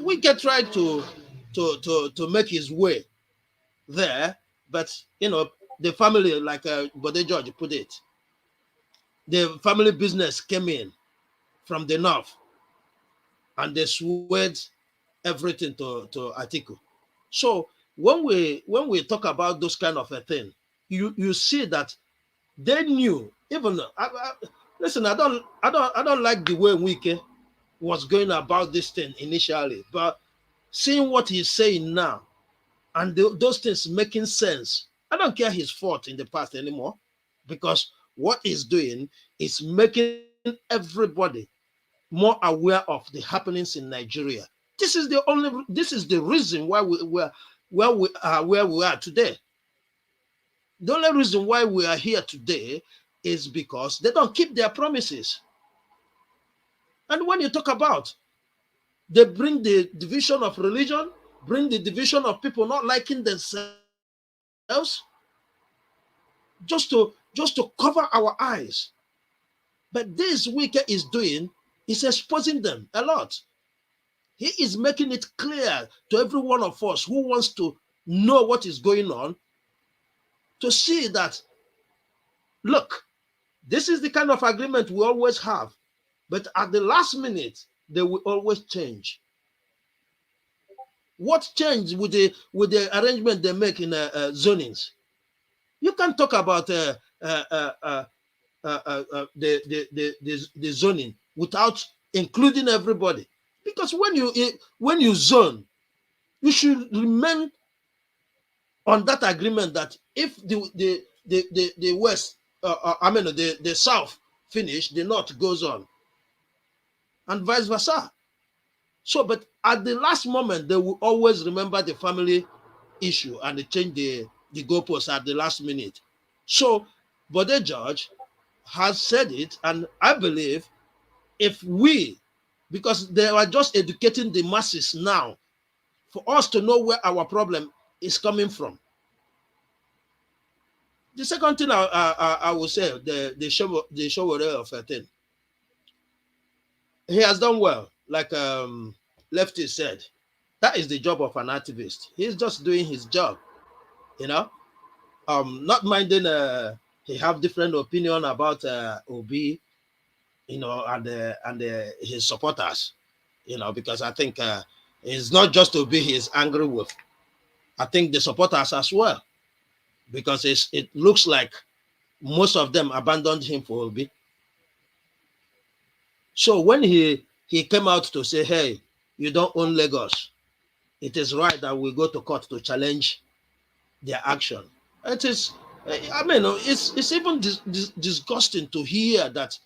Wike tried to make his way there, but the family, like Bode George put it, the family business came in from the north, and they swayed everything to Atiku. So when we talk about those kind of a thing, you see that they knew. Even listen, I don't like the way Wike was going about this thing initially, but seeing what he's saying now and those things making sense, I don't care his fault in the past anymore, because what he's doing is making everybody more aware of the happenings in Nigeria. This is the reason why where we are today. The only reason why we are here today is because they don't keep their promises. And when you talk about, they bring the division of religion, bring the division of people not liking themselves, just to cover our eyes. But this Wike is doing is exposing them a lot. He is making it clear to every one of us who wants to know what is going on, to see that, look, this is the kind of agreement we always have, but at the last minute, they will always change. What changed with the arrangement they make in zonings? You can't talk about the zoning without including everybody, because when you zone, you should remain on that agreement that if the west, the south finish, the north goes on, and vice versa. So, but at the last moment, they will always remember the family issue and they change the goalposts at the last minute. So, Bode George has said it, and I believe if we, because they are just educating the masses now, for us to know where our problem is coming from. The second thing I will say, the Sowore of a thing, he has done well, like Lefty said. That is the job of an activist. He's just doing his job, you know, not minding. He have different opinion about Obi, and his supporters, because I think it's not just Obi he's angry with. I think the supporters as well, because it looks like most of them abandoned him for Obi. So when he came out to say, hey, you don't own Lagos, it is right that we go to court to challenge their action. It is, I mean, it's even disgusting to hear that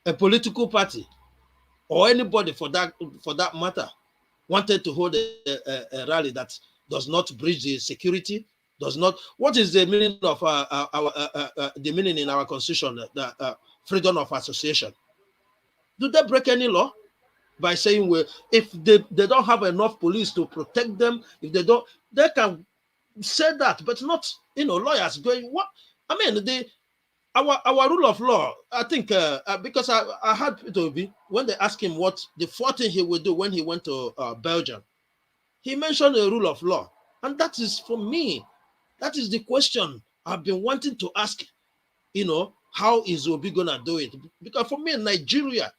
a political party or anybody for that matter wanted to hold a rally that does not breach the security, does not. What is the meaning of the meaning in our constitution, the freedom of association? Do they break any law by saying, well, if they don't have enough police to protect them, if they can say that, but not lawyers going what? I mean, our rule of law. I think because I had Peter Obi, when they asked him what the fourth thing he would do when he went to Belgium, he mentioned a rule of law, and that is, for me, that is the question I've been wanting to ask. How is Obi gonna do it? Because for me, Nigeria,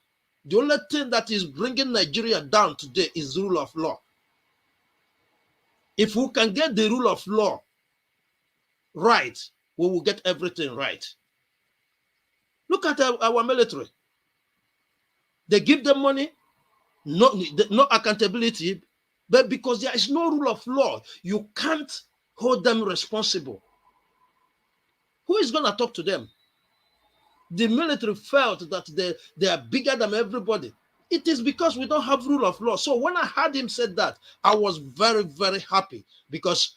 the only thing that is bringing Nigeria down today is the rule of law. If we can get the rule of law right, we will get everything right. Look at our military. They give them money, no accountability, but because there is no rule of law, you can't hold them responsible. Who is going to talk to them? The military felt that they are bigger than everybody. It is because we don't have rule of law. So when I heard him say that, I was very, very happy, because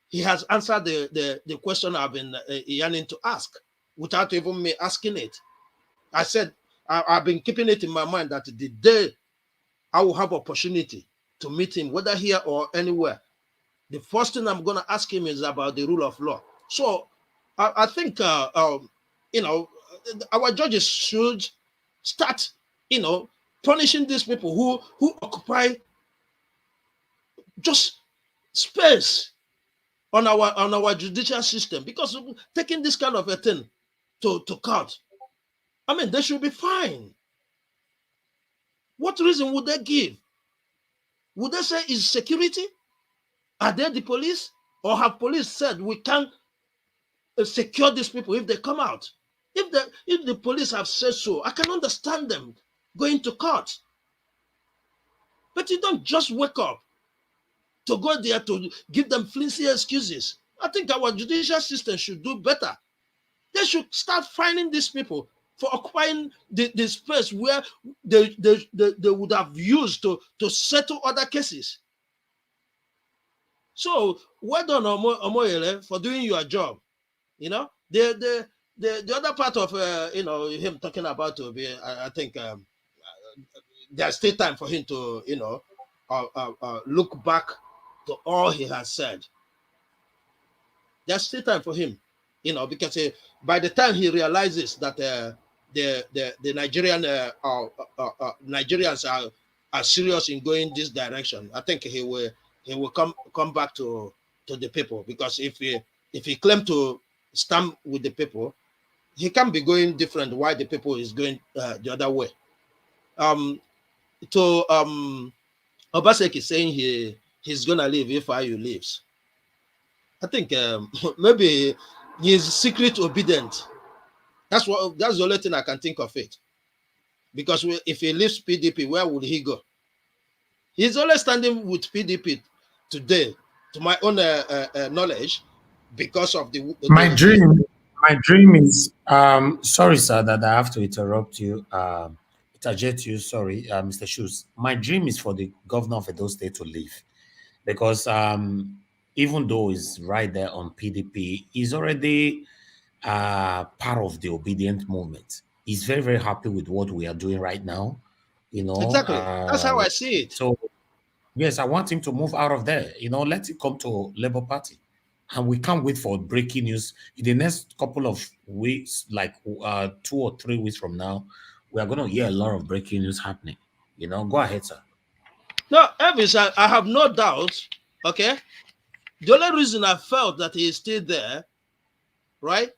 he has answered the question I've been yearning to ask without even me asking it. I said, I've been keeping it in my mind that the day I will have opportunity to meet him, whether here or anywhere, the first thing I'm going to ask him is about the rule of law. So I think, our judges should start, punishing these people who occupy just space on our judicial system, because taking this kind of a thing to court, I mean, they should be fine. What reason would they give? Would they say is security? Are they the police? Or have police said we can't secure these people if they come out? If the police have said so, I can understand them going to court. But you don't just wake up to go there to give them flimsy excuses. I think our judicial system should do better. They should start finding these people for occupying the space where they would have used to settle other cases. So well done, Omoyele, for doing your job. You know, the other part of him talking about Obi, I think there's still time for him to look back to all he has said. There's still time for him, because by the time he realizes that the Nigerians are serious in going this direction, I think he will come back to the people. Because if he claims to stand with the people, he can't be going different. Why the people is going the other way? To Obaseki saying he's gonna leave if IU leaves. I think maybe he's secret obedient. That's the only thing I can think of it. Because if he leaves PDP, where would he go? He's only standing with PDP today, to my own knowledge, because of my dream is sorry sir that I have to interrupt you, interject you, sorry, Mr. Shoes. My dream is for the governor of Edo State to leave, because even though he's right there on PDP, he's already part of the obedient movement. He's very, very happy with what we are doing right now, exactly. That's how I see it. So yes, I want him to move out of there. Let it come to Labour Party. And we can't wait for breaking news. In the next couple of weeks, like 2 or 3 weeks from now, we are going to hear a lot of breaking news happening. Go ahead, sir. No, Elvis, I have no doubt. Okay. The only reason I felt that he is still there, right,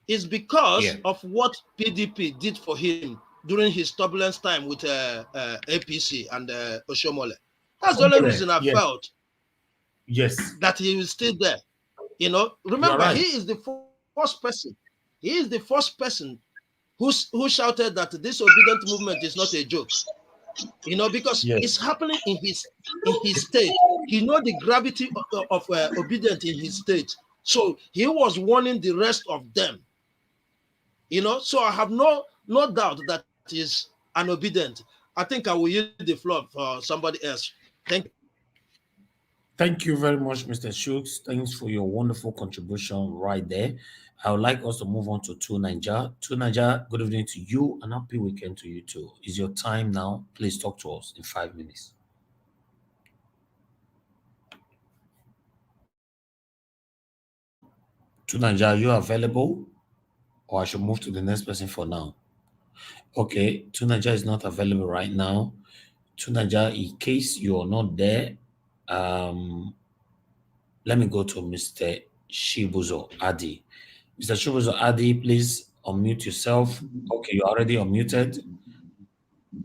is because of what PDP did for him during his turbulence time with APC and Oshomole. That's the only reason I felt that he is still there. Remember, he is the first person. He is the first person who shouted that this obedient movement is not a joke. Because it's happening in his state. He knows the gravity of obedience in his state. So he was warning the rest of them. So I have no doubt that he's an obedient. I think I will yield the floor for somebody else. Thank you. Thank you very much, Mr. Schultz. Thanks for your wonderful contribution right there. I would like us to move on to Naija. Naija, good evening to you and happy weekend to you too. Is your time now? Please talk to us in 5 minutes. Naija, are you available? Or I should move to the next person for now? Okay, Naija is not available right now. Naija, in case you're not there, let me go to Mr. Shibuzo Adi. Mr. Shibuzo Adi, please unmute yourself. Okay, you're already unmuted.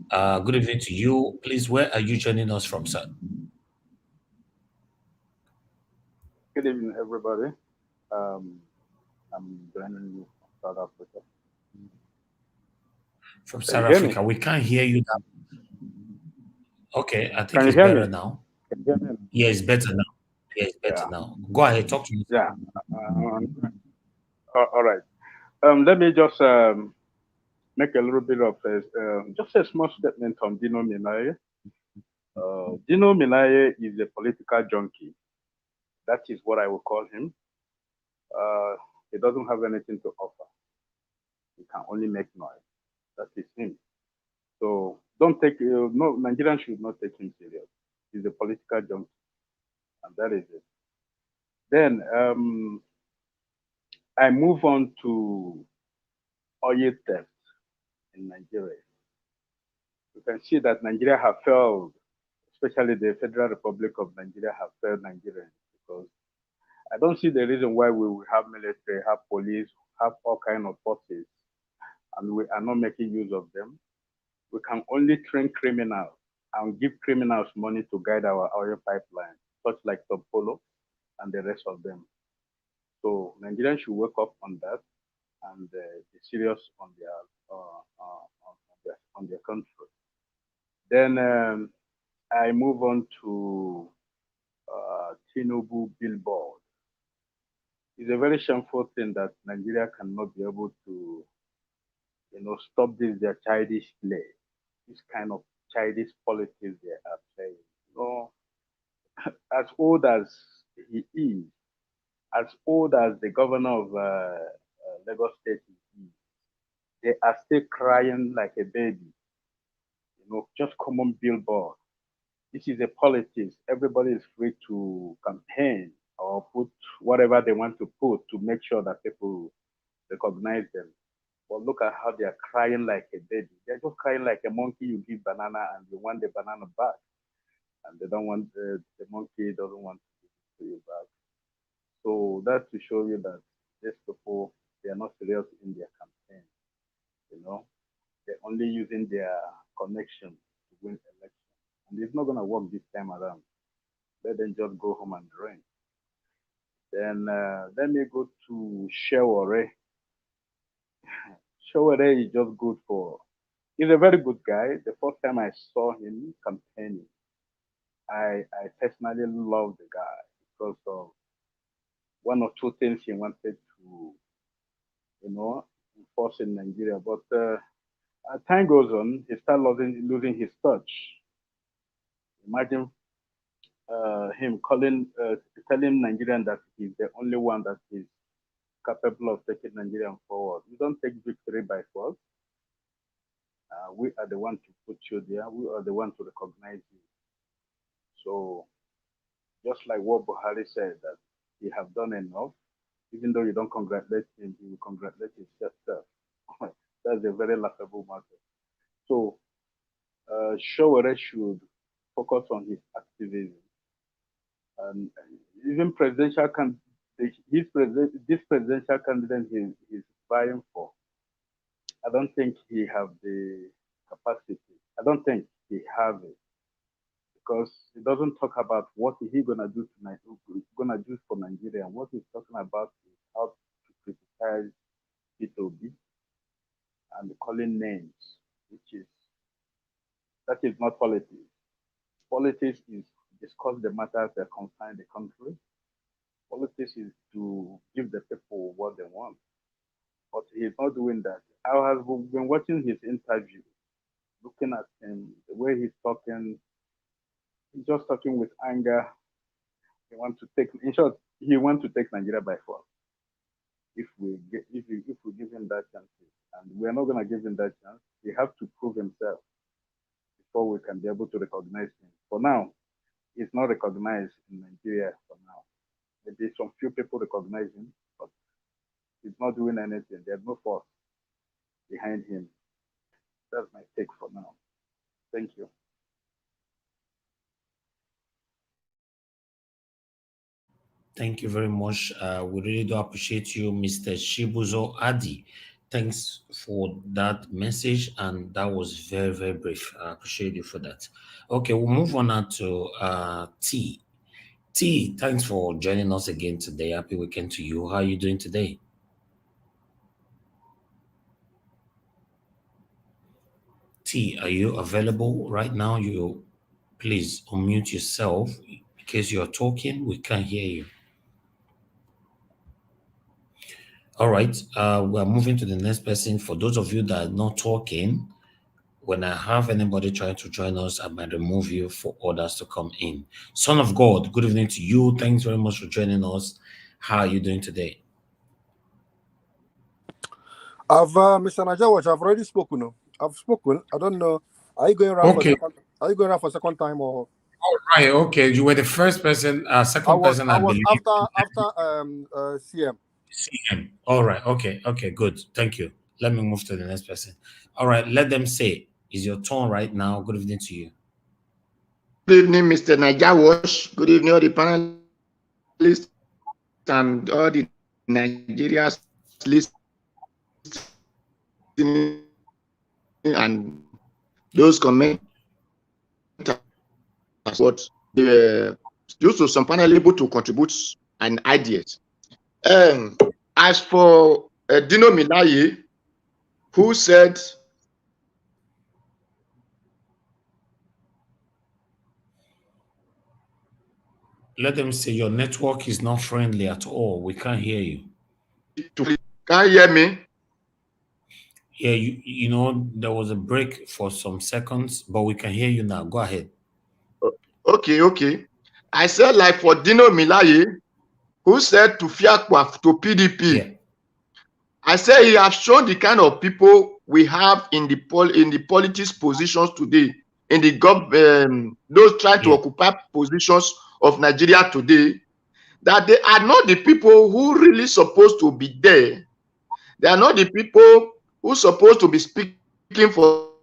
Good evening to you. Please, where are you joining us from, sir? Good evening, everybody. I'm joining you from South Africa. From South Africa, we can't hear you now. Okay, I think it's better now. Can you hear me? Yeah, it's better now. Yeah, it's better now. Go ahead, talk to me. Yeah. All right. Let me just make a little bit of just a small statement on Dino Minaye. Dino Minaye is a political junkie. That is what I will call him. He doesn't have anything to offer. He can only make noise. That is him. So don't take, no, Nigerians should not take him serious. He's a political junkie. And that is it. Then I move on to oil theft in Nigeria. You can see that Nigeria has failed especially the Federal Republic of Nigeria, have failed Nigerians because I don't see the reason why we will have military, have police, have all kind of forces, and we are not making use of them. We can only train criminals and give criminals money to guide our oil pipeline, such like Tom Polo and the rest of them. So Nigerians should wake up on that and be serious on their country. Then I move on to Tinubu billboard. It's a very shameful thing that Nigeria cannot be able to, stop this their childish play, this kind of childish politics they are playing. You know, as old as he is, as old as the governor of Lagos State is, they are still crying like a baby. Just common billboard. This is a politics. Everybody is free to campaign or put whatever they want to put to make sure that people recognize them. But look at how they are crying like a baby. They're just crying like a monkey. You give banana and you want the banana back, and they don't want the monkey doesn't want to give it to you back. So that's to show you that these people they are not serious in their campaign. You know, they're only using their connection to win election, and it's not gonna work this time around. Let them just go home and drink. Then let me go to Sowore. Sowore is just good for. He's a very good guy. The first time I saw him campaigning, I personally love the guy because of one or two things he wanted to, enforce in Nigeria. But as time goes on, he started losing his touch. Imagine him telling Nigerian that he's the only one that is capable of taking Nigerian forward. We don't take victory by force. We are the one to put you there. We are the one to recognize you. So just like what Buhari said that he have done enough, even though you don't congratulate him, he will congratulate himself. That's a very laughable matter. So Sowore should focus on his activism. And even presidential can this presidential candidate he's vying for, I don't think he have the capacity. I don't think he have it because he doesn't talk about what he gonna do tonight, gonna do for Nigeria. And what he's talking about is how to criticize P2B and calling names, which is that is not politics. Politics is discuss the matters that concern the country. Politics is to give the people what they want. But he's not doing that. I have been watching his interview, looking at him, the way he's talking. He's just talking with anger. He wants to take, in short, he wants to take Nigeria by force. If we give him that chance, and we're not gonna give him that chance, he has to prove himself before we can be able to recognize him. For now, he's not recognized in Nigeria for now. Maybe some few people recognize him, but he's not doing anything. There's no force behind him. That's my take for now. Thank you. Thank you very much. We really do appreciate you, Mr. Shibuzo Adi. Thanks for that message, and that was very, very brief. I appreciate you for that. Okay, we'll move on now to T. T, thanks for joining us again today. Happy weekend to you. How are you doing today? T, are you available right now? You please unmute yourself in case you're talking. We can't hear you. All right, we're moving to the next person. For those of you that are not talking, when I have anybody trying to join us, I might remove you for others to come in. Son of God, good evening to you. Thanks very much for joining us. How are you doing today? Mr. Najawaj, I've already spoken. I've spoken. I don't know. Are you going around for Okay. second? Are you going around for second time or? All right. Okay. You were the first person, second person, I I was believe. after CM. CM. All right. Okay. Okay. Good. Thank you. Let me move to the next person. All right. Let them say, is your turn right now. Good evening to you. Good evening, Mr. Naija Wash. Good evening, all the panelists and all the Nigerians listening and those comments. What due to some panel able to contribute and ideas. As for Dino Milaye, who said Let them say your network is not friendly at all. We can't hear you. Can you hear me? Yeah, you know, there was a break for some seconds, but we can hear you now. Go ahead. Okay. I said, like for Dino Milaye, who said to Fiakwa, to PDP. Yeah. I say he has shown the kind of people we have in the politics positions today, in the those trying to occupy positions of Nigeria today, that they are not the people who really supposed to be there. They are not the people who supposed to be speaking for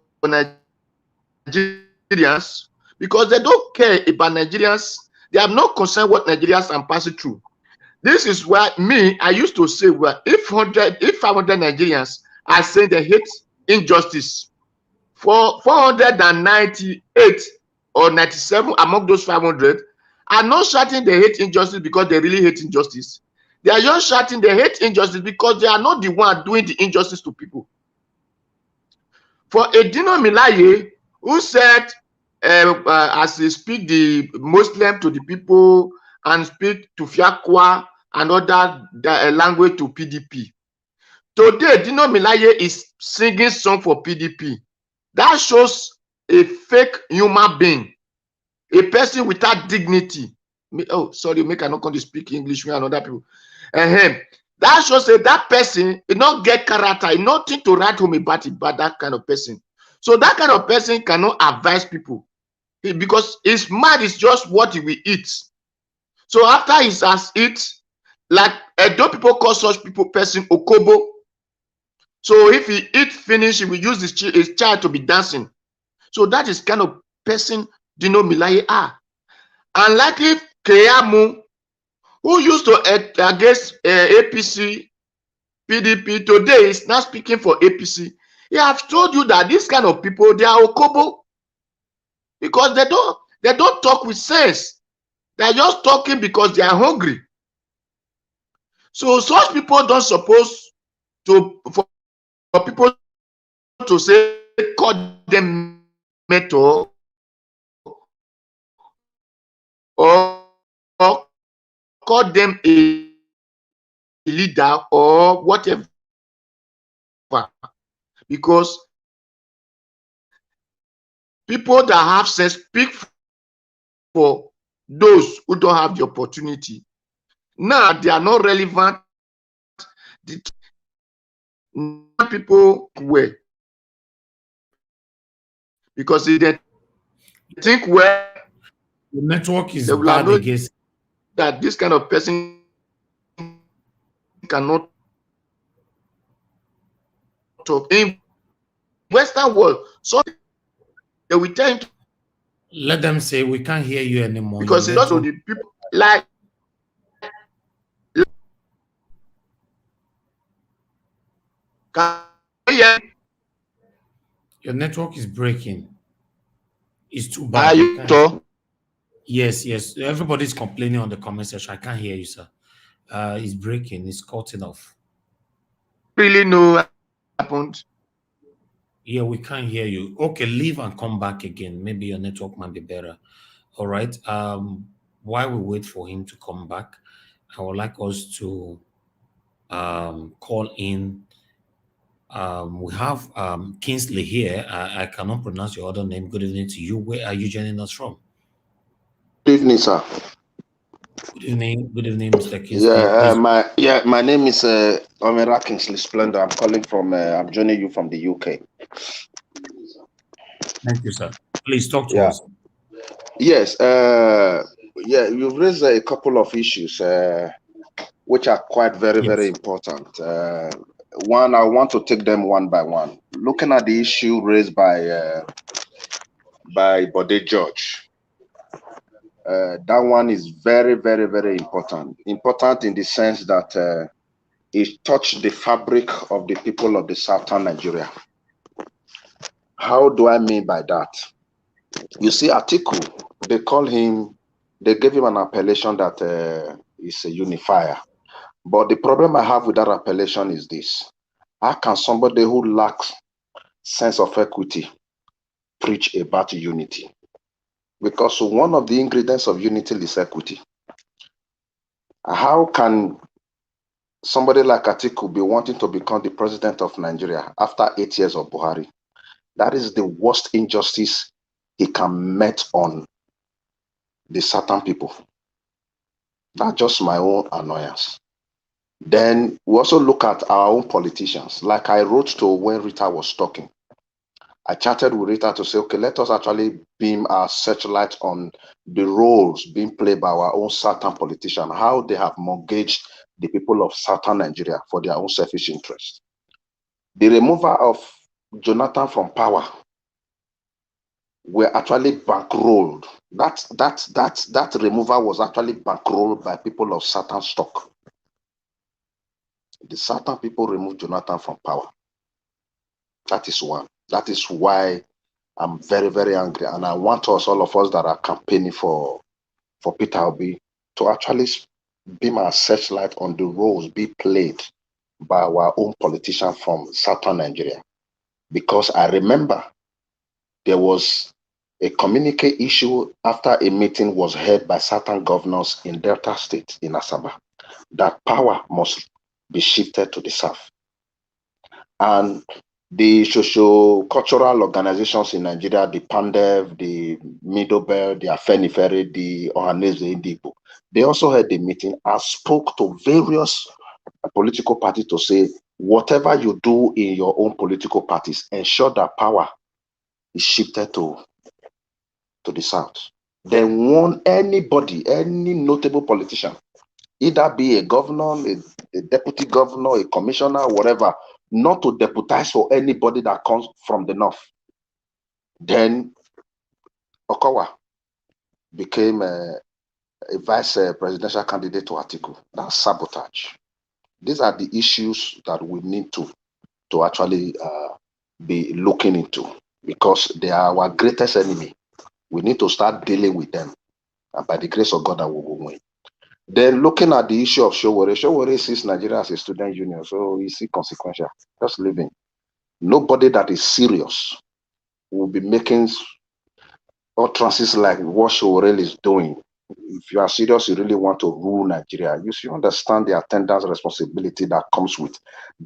Nigerians, because they don't care about Nigerians. They have no concern what Nigerians are passing through. This is why I used to say, well, if 500 Nigerians are saying they hate injustice, for 498 or 97 among those 500 are not shouting they hate injustice because they really hate injustice. They are just shouting they hate injustice because they are not the one doing the injustice to people. For Edino Milaye, who said, as he speak the Muslim to the people and speak to Fiakwa and other language to PDP. Today, Dino Milaye is singing song for PDP. That shows a fake human being, a person without dignity. Oh, sorry, make I not going to speak English with other people. That shows that person did not get character, nothing to write home about it, but that kind of person. So that kind of person cannot advise people because his mind is just what he will eat. So after he has eat, like Edo people call such person Okobo. So if he eat finish, he will use his child to be dancing. So that is kind of person Dino Milaye are. And like if Keyamu, who used to against APC, PDP, today is now speaking for APC. He have told you that this kind of people, they are Okobo, because they don't talk with sense. They are just talking because they are hungry. So such people don't suppose to for people to say call them mentor or call them a leader or whatever, because people that have sense speak for those who don't have the opportunity. Now they are not relevant. The people were, because if they think well, the network is they will bad know against that this kind of person cannot talk. In Western world, so they will tell him to, let them say we can't hear you anymore. because it's also the people like your network is breaking. It's too Are bad. you sure? Yes. Everybody's complaining on the comment section. I can't hear you, sir. It's breaking. It's cutting off. Really know what happened? Yeah, we can't hear you. Okay, leave and come back again. Maybe your network might be better. All right. While we wait for him to come back, I would like us to call in. We have Kingsley here. I cannot pronounce your other name. Good evening to you. Where are you joining us from? Good evening, sir. Good evening, Mr. Kingsley. My name is Omera Kingsley Splendor. I'm calling from. I'm joining you from the UK. Thank you, sir. Please talk to us. Yes. You've raised a couple of issues which are quite very important. One, I want to take them one by one. Looking at the issue raised by Bode George, That one is very, very, very important. Important in the sense that it touched the fabric of the people of the southern Nigeria. How do I mean by that? You see, Atiku, they gave him an appellation that is a unifier. But the problem I have with that appellation is this. How can somebody who lacks sense of equity preach about unity? Because one of the ingredients of unity is equity. How can somebody like Atiku be wanting to become the president of Nigeria after 8 years of Buhari? That is the worst injustice he can met on the certain people. That's just my own annoyance. Then we also look at our own politicians. Like I wrote to when Rita was talking. I chatted with Rita to say, okay, let us actually beam our searchlight on the roles being played by our own certain politicians, how they have mortgaged the people of southern Nigeria for their own selfish interest. The removal of Jonathan from power were actually bankrolled. That removal was actually bankrolled by people of certain stock. The certain people removed Jonathan from power. That is one. That is why I'm very, very angry. And I want us, all of us that are campaigning for Peter Obi, to actually beam our searchlight on the roles be played by our own politicians from southern Nigeria. Because I remember there was a communique issue after a meeting was held by certain governors in Delta State in Asaba, that power must be shifted to the south. And the socio-cultural organizations in Nigeria, the PANDEV, the Middle Belt, the Afenifere, the Ohaneze Indigo, they also had the meeting and spoke to various political parties to say, whatever you do in your own political parties, ensure that power is shifted to the south. Then want anybody, any notable politician, either be a governor, a deputy governor, a commissioner, whatever, not to deputize for anybody that comes from the north. Then Okawa became a vice presidential candidate to Atiku. That's sabotage. These are the issues that we need to actually be looking into, because they are our greatest enemy. We need to start dealing with them, and by the grace of God, that we will win. Then looking at the issue of Sowore sees Nigeria as a student union, so you see consequential. Just living. Nobody that is serious will be making utterances like what Sowore is doing. If you are serious, you really want to rule Nigeria, you should understand the attendance responsibility that comes with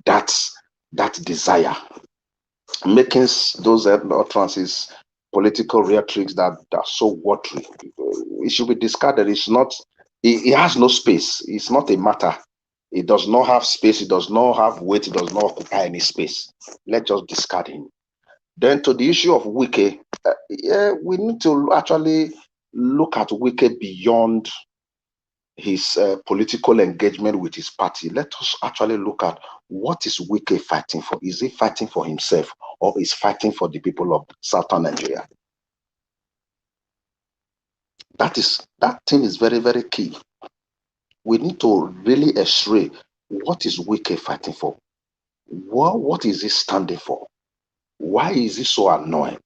that desire. Making those utterances political rhetorics that are so watery, it should be discarded. It's not. It has no space. It's not a matter. It does not have space. It does not have weight. It does not occupy any space. Let's just discard him. Then to the issue of Wike, yeah, we need to actually look at Wike beyond his political engagement with his party. Let us actually look at what is Wike fighting for. Is he fighting for himself, or is fighting for the people of southern Nigeria? That thing is very, very key. We need to really x-ray what is Wike fighting for. What is he standing for? Why is he so annoyed?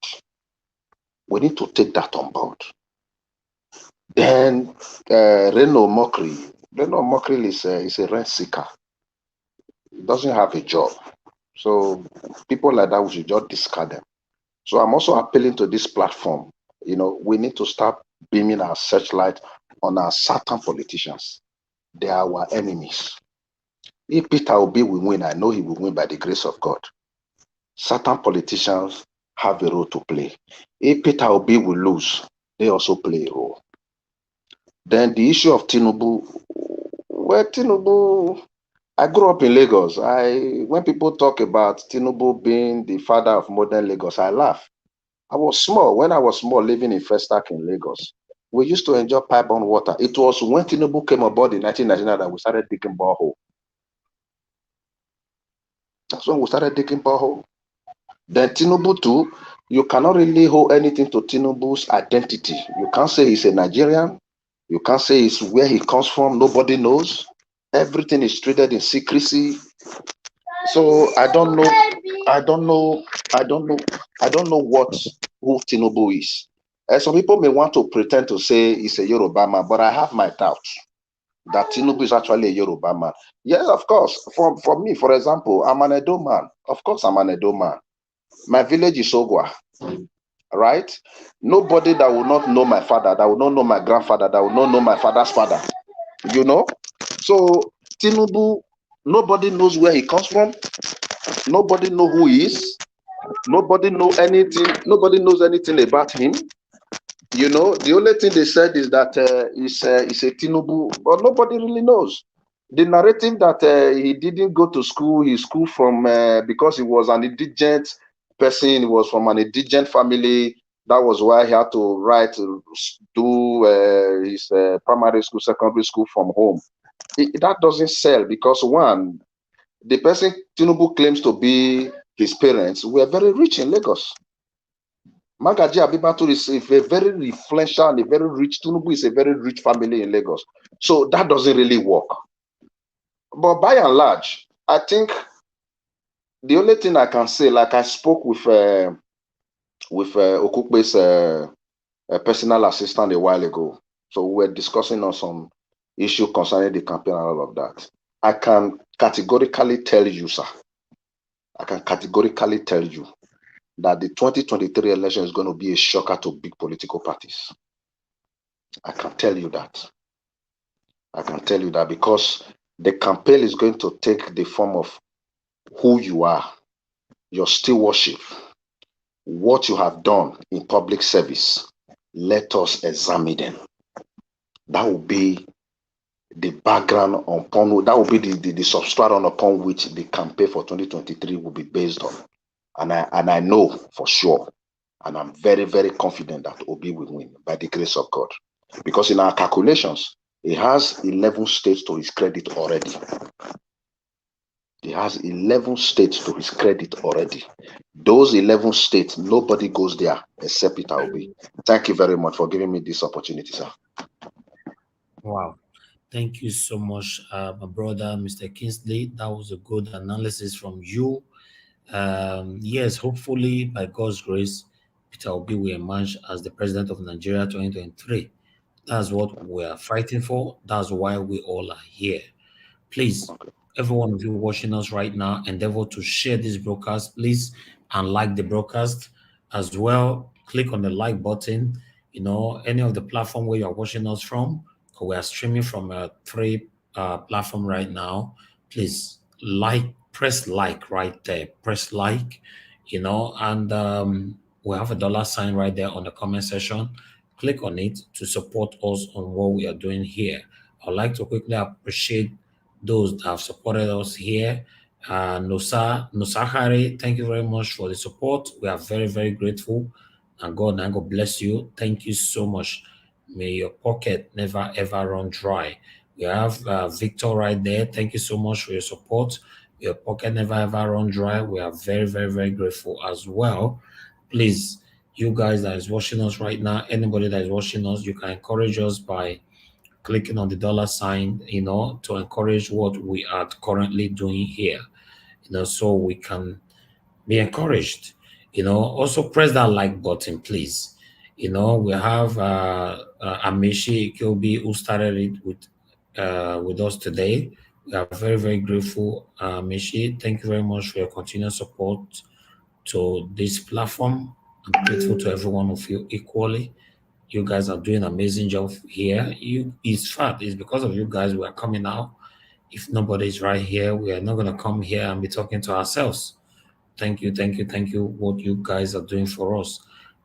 We need to take that on board. Then Reno Mokri is a rent seeker. He doesn't have a job. So people like that, we should just discard them. So I'm also appealing to this platform. We need to start beaming our searchlight on our certain politicians. They are our enemies. If Peter Obi will win, I know he will win by the grace of God. Certain politicians have a role to play. If Peter Obi will lose, they also play a role. Then the issue of Tinubu. Well, Tinubu, I grew up in Lagos. When people talk about Tinubu being the father of modern Lagos, I laugh. I was small. When I was small, living in Festac in Lagos, we used to enjoy pipe-borne water. It was when Tinubu came aboard in 1999 that we started digging borehole. That's when we started digging borehole. Then Tinubu too, you cannot really hold anything to Tinubu's identity. You can't say he's a Nigerian. You can't say it's where he comes from. Nobody knows. Everything is treated in secrecy. So I don't know. I don't know. I don't know. I don't know what who Tinubu is. Some people may want to pretend to say he's a Yoruba man, but I have my doubts that Tinubu is actually a Yoruba man. Yes, of course. For me, for example, I'm an Edo man. Of course, I'm an Edo man. My village is Ogwa, right? Nobody that will not know my father, that will not know my grandfather, that will not know my father's father, you know? So Tinubu, nobody knows where he comes from. Nobody know who he is. Nobody know anything. Nobody knows anything about him. You know, the only thing they said is that he's a Tinubu, but nobody really knows. The narrative that he didn't go to school, he school from because he was an indigent person, he was from an indigent family. That was why he had to do his primary school, secondary school from home. That doesn't sell because one, the person Tinubu claims to be his parents were very rich in Lagos. Magaji Abibatu is a very influential and a very rich. Tinubu is a very rich family in Lagos. So that doesn't really work. But by and large, I think the only thing I can say, like I spoke with Okukbe's personal assistant a while ago. So we were discussing on some issue concerning the campaign and all of that. I can categorically tell you, sir, I can categorically tell you that the 2023 election is going to be a shocker to big political parties. I can tell you that. I can tell you that because the campaign is going to take the form of who you are, your stewardship, what you have done in public service. Let us examine them. That will be the background upon, that will be the substratum upon which the campaign for 2023 will be based on. And I know for sure, and I'm very, very confident that Obi will win by the grace of God. Because in our calculations, he has 11 states to his credit already. He has 11 states to his credit already. Those 11 states, nobody goes there except Peter Obi. Thank you very much for giving me this opportunity, sir. Wow. Thank you so much, my brother, Mr. Kingsley. That was a good analysis from you. Yes, hopefully, by God's grace, Peter Obi will emerge as the president of Nigeria 2023. That's what we are fighting for. That's why we all are here. Please, every one of you watching us right now, endeavor to share this broadcast, please, and like the broadcast as well. Click on the like button. You know, any of the platform where you're watching us from, we are streaming from three platform right now. Please press like right there. Press like, you know, and we have a dollar sign right there on the comment section. Click on it to support us on what we are doing here. I'd like to quickly appreciate those that have supported us here. Nosahari, thank you very much for the support. We are very, very grateful. And God bless you. Thank you so much. May your pocket never ever run dry. We have Victor right there. Thank you so much for your support. Your pocket never ever run dry. We are very, very, very grateful as well. Please, you guys that is watching us right now, anybody that is watching us, you can encourage us by clicking on the dollar sign, you know, to encourage what we are currently doing here, you know, so we can be encouraged. You know, also press that like button, please. You know, we have Amishi Kilby who started it with us today. We are very, very grateful, Amishi. Thank you very much for your continued support to this platform. I'm grateful to every one of you equally. You guys are doing an amazing job here. It's fact, it's because of you guys we are coming out. If nobody is right here, we are not going to come here and be talking to ourselves. Thank you, thank you, thank you. What you guys are doing for us.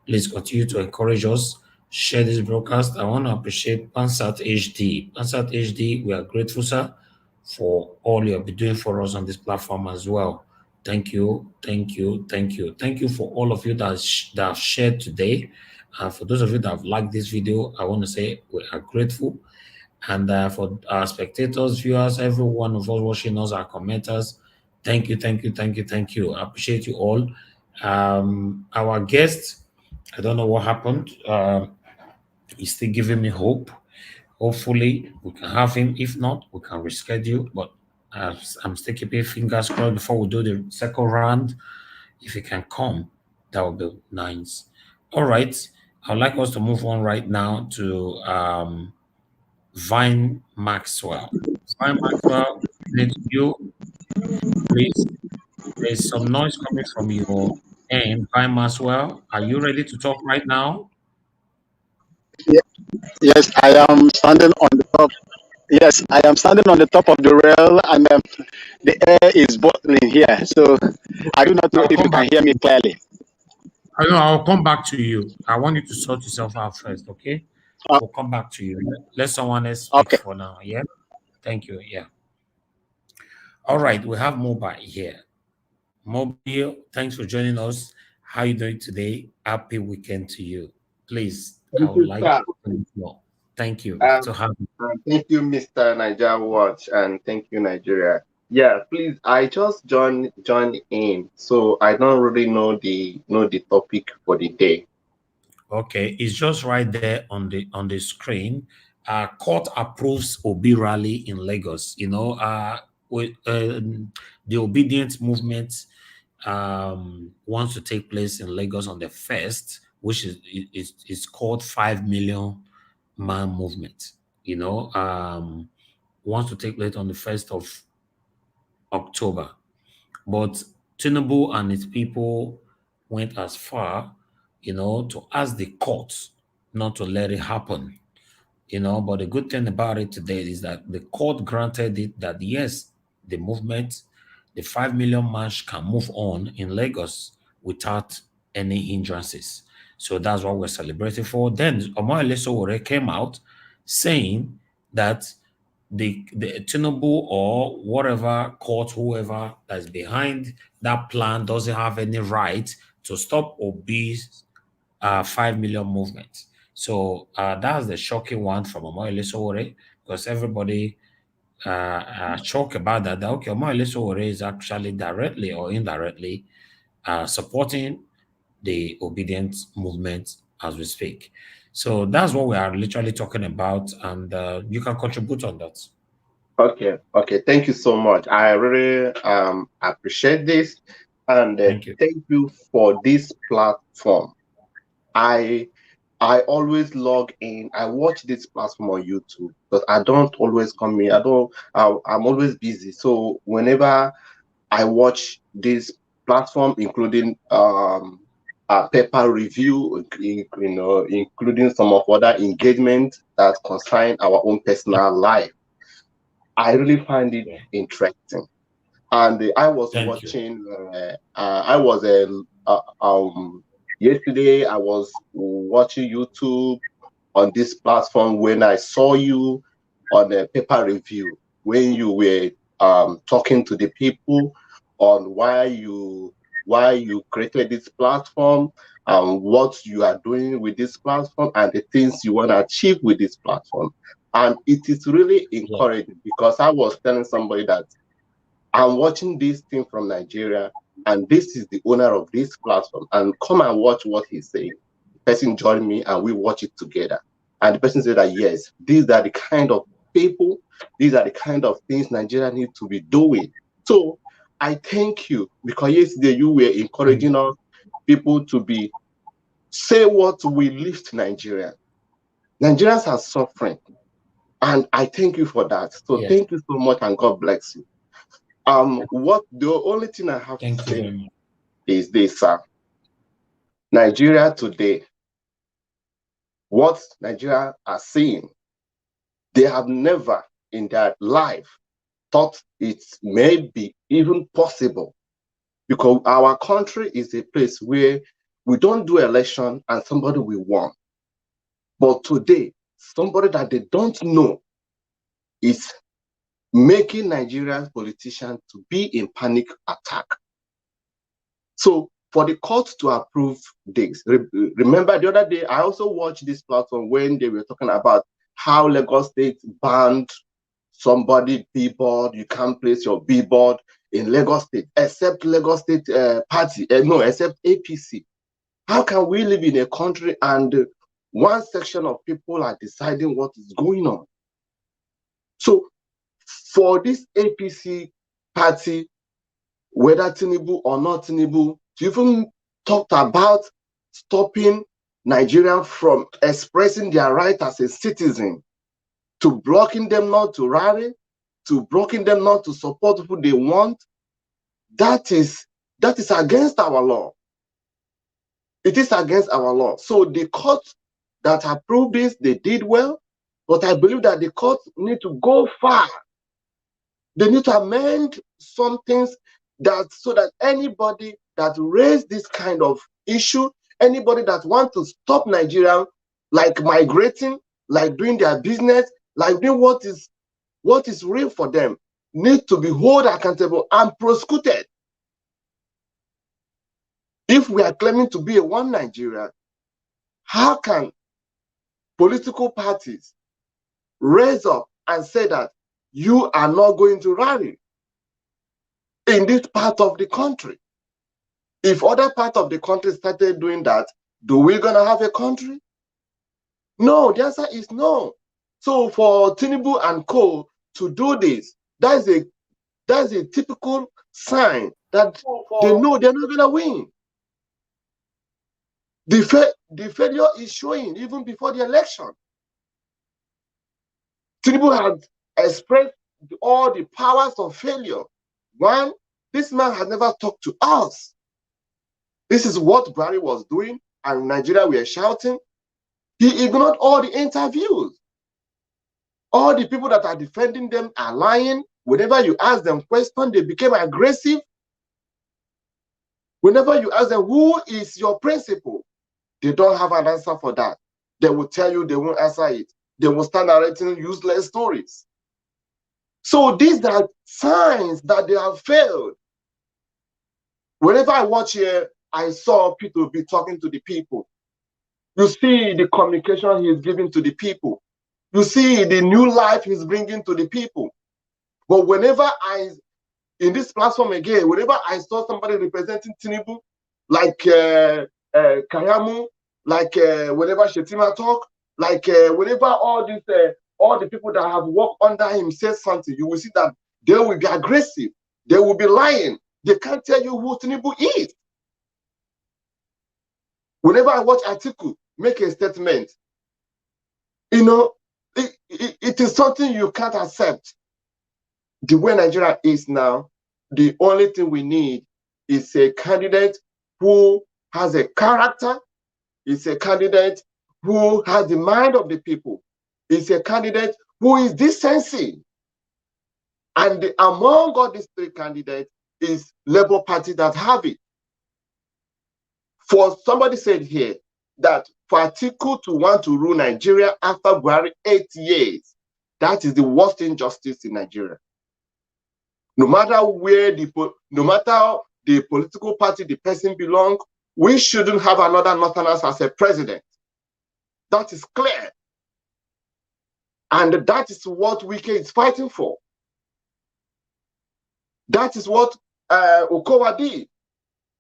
Please continue to encourage us. Share this broadcast. I want to appreciate Pansat HD. Pansat HD, we are grateful, sir, for all you have been doing for us on this platform as well. Thank you, thank you, thank you. Thank you for all of you that have shared today. For those of you that have liked this video, I want to say we are grateful. And for our spectators, viewers, every one of us watching us, our commenters, thank you, thank you, thank you, thank you. I appreciate you all. Our guest, I don't know what happened. He's still giving me hope. Hopefully, we can have him. If not, we can reschedule. But I'm still keeping fingers crossed before we do the second round. If he can come, that would be nice. All right. I'd like us to move on right now to Vine Maxwell. Vine Maxwell, you please. There's some noise coming from your end. Vine Maxwell, are you ready to talk right now? Yes, I am standing on the top. Yes, I am standing on the top of the rail, and the air is bottling here. So I do not know I'll if you come can back hear to me you. clearly. I know I'll come back to you. I want you to sort yourself out first, okay? Uh, We'll come back to you. Let someone else speak okay. for now. Yeah. Thank you. Yeah. All right. We have Mobile here. Mobile, thanks for joining us. How you doing today? Happy weekend to you. Please, I Thank would you, like sir. to know. Thank you to Um, have you. Thank you, Mr. Niger Watch, and thank you, Nigeria. Yeah, please. I just joined in, so I don't really know the topic for the day. Okay, it's just right there on the screen. Court approves Obi rally in Lagos. With the obedience movement wants to take place in Lagos on the first, which is called 5 million man movement. Wants to take place on the 1st of October. But Tinubu and his people went as far, to ask the court not to let it happen. But the good thing about it today is that the court granted it that yes, the movement, the 5 million march can move on in Lagos without any hindrances. So that's what we're celebrating for. Then Omoyele Sowore came out saying that the Tinubu or whatever court, whoever that's behind that plan doesn't have any right to stop Obi's 5 million movement. So that's the shocking one from Omoyele Sowore because everybody talk about that okay, Omoyele Sowore is actually directly or indirectly supporting the obedience movement as we speak. So that's what we are literally talking about, and you can contribute on that. Okay. Thank you so much. I really appreciate this, and Thank you. thank you for this platform. I I always log in. I watch this platform on YouTube, but I don't always come in. I don't. I'm always busy. So whenever I watch this platform, including paper review, including some of other engagement that concern our own personal life, I really find it Yeah. interesting. And I was Thank you. watching. I was yesterday. I was watching YouTube on this platform when I saw you on a paper review when you were talking to the people on why you created this platform and what you are doing with this platform and the things you want to achieve with this platform. And it is really Yeah. encouraging because I was telling somebody that I'm watching this thing from Nigeria, and this is the owner of this platform. And come and watch what he's saying. The person joined me, and we watch it together. And the person said that yes, these are the kind of people, these are the kind of things Nigeria need to be doing. So I thank you because yesterday you were Thank encouraging us people to be say what we lift Nigeria. Nigerians are suffering, and I thank you for that. So Yeah. thank you so much, and God bless you. What the only thing I have to Thank you say very much. is this, Nigeria today, what Nigeria are seeing, they have never in their life thought it may be even possible because our country is a place where we don't do election and somebody will win. But today, somebody that they don't know is making Nigerian politicians to be in panic attack. So for the court to approve this, remember the other day, I also watched this platform when they were talking about how Lagos State banned somebody billboard. You can't place your billboard in Lagos State, except Lagos State party, no, except APC. How can we live in a country and one section of people are deciding what is going on. So for this APC party, whether Tinubu or not Tinubu, to even talk about stopping Nigerians from expressing their right as a citizen, to blocking them not to rally, to blocking them not to support who they want, that is against our law. It is against our law. So the court that approved this, they did well, but I believe that the court need to go far. They need to amend some things that so that anybody that raised this kind of issue, anybody that wants to stop Nigeria, like migrating, like doing their business, like doing what is real for them, need to be held accountable and prosecuted. If we are claiming to be a one Nigeria, how can political parties raise up and say that you are not going to rally in this part of the country? If other part of the country started doing that, do we gonna have a country? No, the answer is no. So for Tinubu and co to do this, that's a typical sign that they know they're not gonna win. The failure is showing even before the election. Tinubu had expressed all the powers of failure. One, this man has never talked to us. This is what Buhari was doing, and Nigeria were shouting. He ignored all the interviews. All the people that are defending them are lying. Whenever you ask them questions, they became aggressive. Whenever you ask them, who is your principal? They don't have an answer for that. They will tell you they won't answer it. They will start narrating useless stories. So these are signs that they have failed. Whenever I watch here, I saw people be talking to the people. You see the communication he is giving to the people. You see the new life he's bringing to the people. But whenever in this platform again, whenever I saw somebody representing Tinubu, like Kayamu, like whenever Shetima talk, like whenever all the people that have worked under him say something, you will see that they will be aggressive. They will be lying. They can't tell you who Tinubu is. Whenever I watch Atiku make a statement, you know, it is something you can't accept. The way Nigeria is now, the only thing we need is a candidate who has a character, is a candidate who has the mind of the people, is a candidate who is decency. And among all these three candidates is Labour Party that have it. For somebody said here that for Atiku to want to rule Nigeria after Buhari 8 years, that is the worst injustice in Nigeria. No matter where no matter the political party the person belongs, we shouldn't have another Northerners as a president. That is clear. And that is what Wike is fighting for. That is what Okowa did.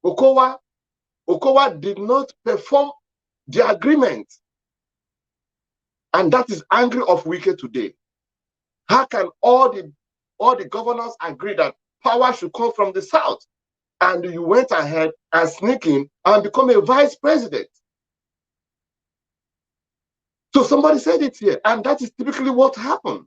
Okowa did not perform the agreement. And that is angry of Wike today. How can all the governors agree that power should come from the South? And you went ahead and sneak in and become a vice president. So somebody said it here, and that is typically what happened.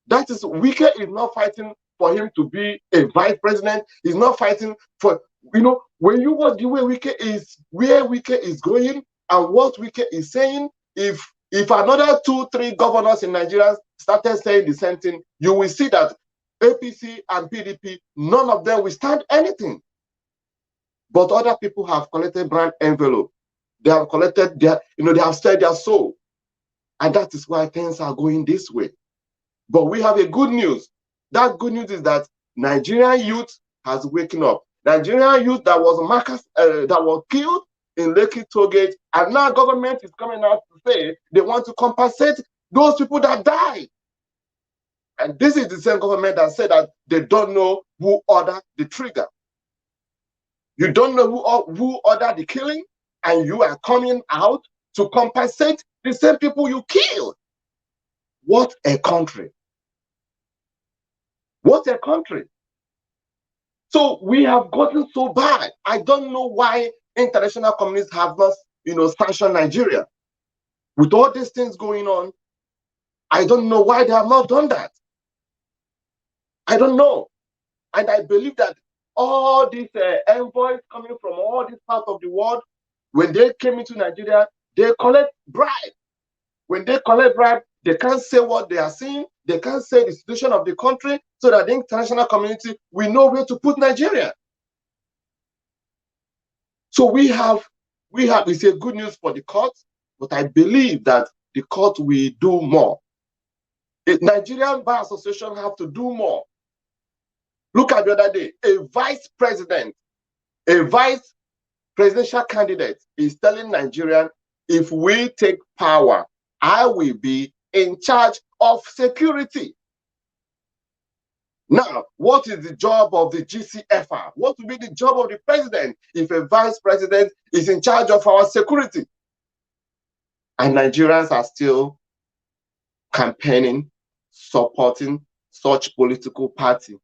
That is, Wike is not fighting for him to be a vice president. He's not fighting for, when you watch the way Wike is, where Wike is going and what Wike is saying, if another 2-3 governors in Nigeria started saying the same thing, you will see that APC and PDP, none of them will stand anything. But other people have collected brand envelope. They have collected their, they have stirred their soul. And that is why things are going this way. But we have a good news. That good news is that Nigerian youth has waken up. Nigerian youth that was killed in Lekki Tollgate, and now government is coming out to say they want to compensate those people that died. And this is the same government that said that they don't know who ordered the trigger. You don't know who ordered the killing, and you are coming out to compensate the same people you killed. What a country. What a country. So we have gotten so bad. I don't know why international communities have not, sanctioned Nigeria. With all these things going on, I don't know why they have not done that. I don't know. And I believe that all these envoys coming from all these parts of the world, when they came into Nigeria, they collect bribe. When they collect bribe, they can't say what they are seeing. They can't say the situation of the country, so that the international community will know where to put Nigeria. So we have, it's a good news for the court, but I believe that the court will do more. The Nigerian Bar Association have to do more. Look at the other day, a vice presidential candidate is telling Nigerians, if we take power, I will be in charge of security. Now, what is the job of the GCFR? What will be the job of the president if a vice president is in charge of our security? And Nigerians are still campaigning, supporting such political party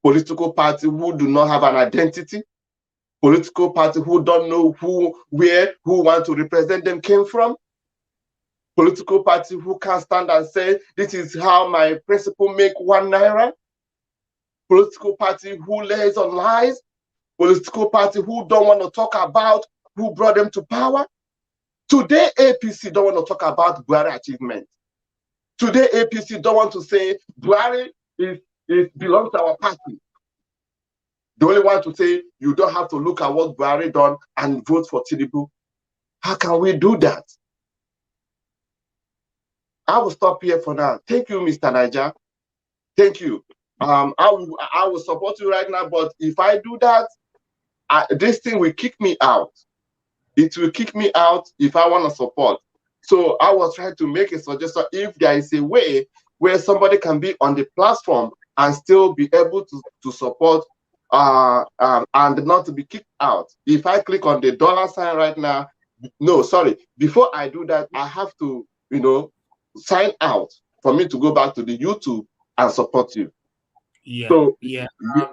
who do not have an identity, political party who don't know who want to represent them came from, political party who can't stand and say, this is how my principal make 1 naira, political party who lays on lies, political party who don't want to talk about who brought them to power. Today, APC don't want to talk about Buhari achievement. Today, APC don't want to say Buhari belongs to our party. They only want to say you don't have to look at what Buhari done and vote for Tinubu. How can we do that? I will stop here for now. Thank you, Mr. Niger. Thank you. I will support you right now, but if I do that, this thing will kick me out. It will kick me out if I want to support. So I was trying to make a suggestion if there is a way where somebody can be on the platform and still be able to support and not to be kicked out. If I click on the dollar sign right now, no, sorry. Before I do that, I have to, sign out for me to go back to the YouTube and support you. Yeah, So yeah.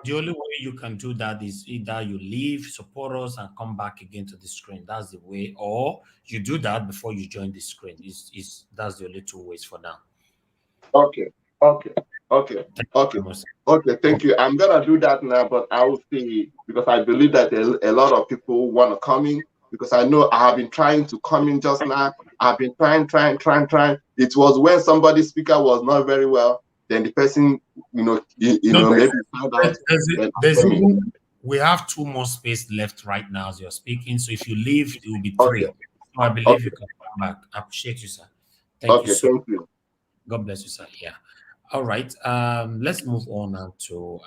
The only way you can do that is either you leave, support us, and come back again to the screen. That's the way, or you do that before you join the screen. That's the only 2 ways for now. okay. Thank you. I'm gonna do that now, but I will see, because I believe that a lot of people want to come in, because I know I have been trying to come in just now. I've been trying. It was when somebody's speaker was not very well, then the person, maybe found out. We have 2 more space left right now as you're speaking. So if you leave, it will be 3. Okay. So I believe you can come back. I appreciate you, sir. Thank you so much. Thank you. God bless you, sir. Yeah. All right. Let's move on now to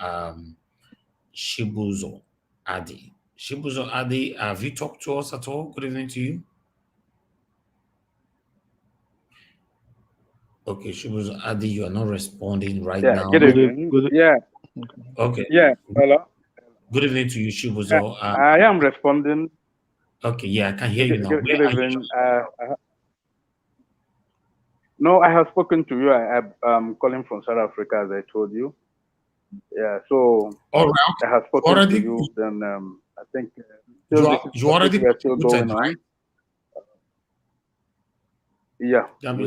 Shibuzo Adi. Shibuzo Adi, have you talked to us at all? Good evening to you. Okay, Shibuzo Adi, you are not responding right now. Good evening. Yeah. Okay. Yeah. Hello. Good evening to you, Shibuzo. I am responding. Okay, yeah, I can hear you now. Good evening. No, I have spoken to you. I'm calling from South Africa, as I told you. Yeah, so all right. I have spoken to you. Then I think you already we are still going on. Right? Yeah, I have